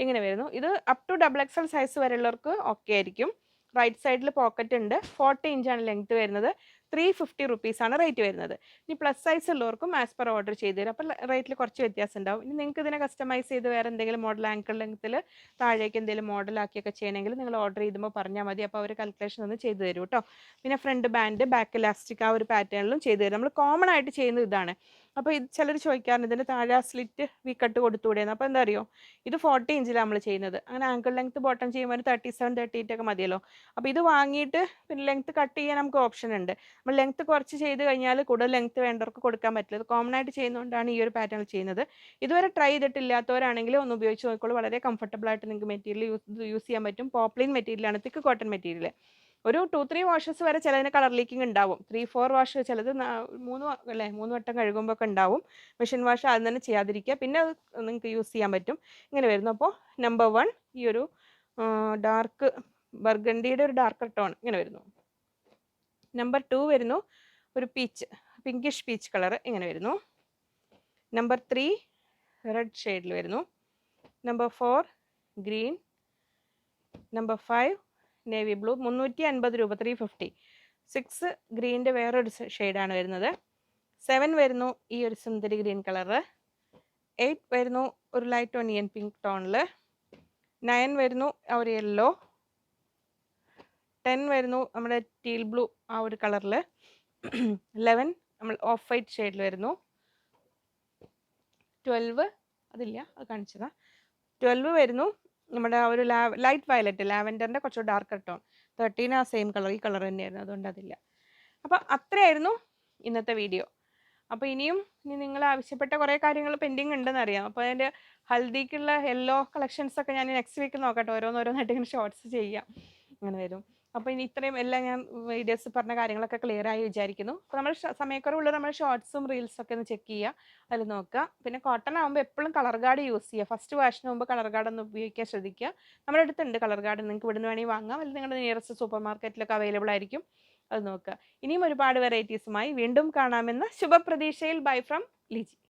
ഇങ്ങനെ വരുന്നു. ഇത് അപ് ടു XXL സൈസ് വരെയുള്ളവർക്ക് ഓക്കെ ആയിരിക്കും. റൈറ്റ് സൈഡിൽ പോക്കറ്റ് ഉണ്ട്. 40 ഇഞ്ചാണ് ലെങ്ത് വരുന്നത്. 350 റുപ്പീസാണ് റേറ്റ് വരുന്നത്. ഇനി പ്ലസ് സൈസ് ഉള്ളവർക്കും ആസ് പെർ ഓർഡർ ചെയ്ത് തരും. അപ്പോൾ റേറ്റിൽ കുറച്ച് വ്യത്യാസം ഉണ്ടാവും. ഇനി നിങ്ങൾക്ക് ഇതിനെ കസ്റ്റമൈസ് ചെയ്ത് വേറെ എന്തെങ്കിലും മോഡൽ ആങ്കിൾ ലെങ്ത്തിൽ താഴേക്ക് എന്തെങ്കിലും മോഡലാക്കിയൊക്കെ ചെയ്യണമെങ്കിൽ നിങ്ങൾ ഓർഡർ ചെയ്യുമ്പോൾ പറഞ്ഞാൽ മതി. അപ്പോൾ അവർ കാൽക്കുലേഷൻ ഒന്ന് ചെയ്ത് തരും കേട്ടോ. പിന്നെ ഫ്രണ്ട് ബാൻഡ്, ബാക്ക് ഇലാസ്റ്റിക് ആ ഒരു പാറ്റേണിലും ചെയ്ത് തരും. നമ്മൾ കോമൺ ആയിട്ട് ചെയ്യുന്നത് ഇതാണ്. അപ്പോൾ ഇത് ചിലർ ചോദിക്കാറുണ്ട് ഇതിൻ്റെ താഴെ സ്ലിറ്റ് വി കട്ട് കൊടുത്തുകൂടെയെന്ന്. അപ്പോൾ എന്താ അറിയോ, ഇത് 40 ഇഞ്ചിലാണ് നമ്മൾ ചെയ്യുന്നത്. അങ്ങനെ ആങ്കിൾ ലെങ്ത് ബോട്ടം ചെയ്യുമ്പോൾ 37, 38 ഒക്കെ മതിയല്ലോ. അപ്പോൾ ഇത് വാങ്ങിയിട്ട് പിന്നെ ലെങ്ത് കട്ട് ചെയ്യാൻ നമുക്ക് ഓപ്ഷൻ ഉണ്ട്. നമ്മൾ ലെങ്ത് കുറച്ച് ചെയ്ത് കഴിഞ്ഞാൽ കൂടുതൽ ലെങ്ത് വേണ്ടവർക്ക് കൊടുക്കാൻ പറ്റില്ല. ഇത് കോമൺ ആയിട്ട് ചെയ്യുന്നതുകൊണ്ടാണ് ഈ ഒരു പാറ്റേൺ ചെയ്യുന്നത്. ഇതുവരെ ട്രൈ ചെയ്തിട്ടില്ലാത്തവരാണെങ്കിൽ ഒന്ന് ഉപയോഗിച്ച് നോക്കിക്കോളൂ. വളരെ കംഫർട്ടബിൾ ആയിട്ട് നിങ്ങൾക്ക് മെറ്റീരിയൽ യൂസ് ചെയ്യാൻ പറ്റും. പോപ്ലിൻ മെറ്റീരിയലാണ്, തിക്ക് കോട്ടൺ മെറ്റീരിയൽ. ഒരു 2-3 വാഷസ് വരെ ചിലതിന് കളർ ലീക്കിംഗ് ഉണ്ടാവും. 3-4 വാഷ് ചിലത് 3 വട്ടം കഴുകുമ്പോൾ ഒക്കെ ഉണ്ടാവും. മെഷീൻ വാഷ് ആദ്യം തന്നെ ചെയ്യാതിരിക്കുക. പിന്നെ അത് നിങ്ങൾക്ക് യൂസ് ചെയ്യാൻ പറ്റും. ഇങ്ങനെ വരുന്നു. അപ്പോൾ നമ്പർ 1 ഈ ഒരു ഡാർക്ക് ബർഗണ്ടിയുടെ ഒരു ഡാർക്കർ ടോൺ ഇങ്ങനെ വരുന്നു. നമ്പർ 2 വരുന്നു ഒരു പിങ്കിഷ് പീച്ച് കളർ ഇങ്ങനെ വരുന്നു. നമ്പർ 3 റെഡ് ഷെയ്ഡിൽ വരുന്നു. Number 4 green. Number 5 navy blue. 350 രൂപ, 350. 6 ഗ്രീനിൻ്റെ വേറൊരു ഷെയ്ഡാണ് വരുന്നത്. 7 വരുന്നു ഈ ഒരു സുന്ദരി ഗ്രീൻ കളറ്. 8 വരുന്നു ഒരു ലൈറ്റ് ഒനിയൻ പിങ്ക് ടോണിൽ. 9 വരുന്നു ആ ഒരു യെല്ലോ. 10 വരുന്നു നമ്മുടെ ടീൽ ബ്ലൂ ആ ഒരു കളറിൽ. 11 നമ്മൾ ഓഫ് വൈറ്റ് ഷെയ്ഡിൽ വരുന്നു. 12 അതില്ല, അത് കാണിച്ചതാ. 12 വരുന്നു നമ്മുടെ ആ ഒരു ലൈറ്റ് വയലറ്റ്, ലാവൻഡറിൻ്റെ കുറച്ച് ഡാർക്കർ ടോൺ. 13 ആ സെയിം കളർ, ഈ കളർ തന്നെയായിരുന്നു, അതുകൊണ്ട് അതില്ല. അപ്പോൾ അത്രയായിരുന്നു ഇന്നത്തെ വീഡിയോ. അപ്പോൾ ഇനി നിങ്ങൾ ആവശ്യപ്പെട്ട കുറേ കാര്യങ്ങൾ പെൻഡിങ് ഉണ്ടെന്ന് അറിയാം. അപ്പോൾ അതിൻ്റെ ഹൽദിക്കുള്ള യെല്ലോ കളക്ഷൻസ് ഒക്കെ ഞാൻ നെക്സ്റ്റ് വീക്ക് നോക്കട്ടെ. ഓരോന്നായിട്ട് ഇങ്ങനെ ഷോർട്സ് ചെയ്യാം, അങ്ങനെ വരും. അപ്പോൾ ഇനി ഇത്രയും എല്ലാം ഞാൻ വീഡിയോസ് പറഞ്ഞ കാര്യങ്ങളൊക്കെ ക്ലിയർ ആയി വിചാരിക്കുന്നു. അപ്പോൾ നമ്മൾ സമയക്കുറവുള്ള നമ്മൾ ഷോർട്സും റീൽസൊക്കെ ഒന്ന് ചെക്ക് ചെയ്യുക, അതിൽ നോക്കുക. പിന്നെ കോട്ടൺ ആകുമ്പോൾ എപ്പോഴും കളർ ഗാർഡ് യൂസ് ചെയ്യുക. ഫസ്റ്റ് വാഷിന് മുമ്പ് കളർ ഗാർഡ് ഒന്ന് ഉപയോഗിക്കാൻ ശ്രദ്ധിക്കുക. നമ്മുടെ അടുത്തുണ്ട് കളർ ഗാർഡ്, നിങ്ങൾക്ക് ഇവിടുന്ന് വേണമെങ്കിൽ വാങ്ങാം. അല്ലെങ്കിൽ നിങ്ങളുടെ നിയറസ്റ്റ് സൂപ്പർ മാർക്കറ്റിലൊക്കെ അവൈലബിൾ ആയിരിക്കും, അത് നോക്കുക. ഇനിയും ഒരുപാട് വെറൈറ്റീസുമായി വീണ്ടും കാണാമെന്ന ശുഭപ്രതീക്ഷയിൽ. Bye from Liji.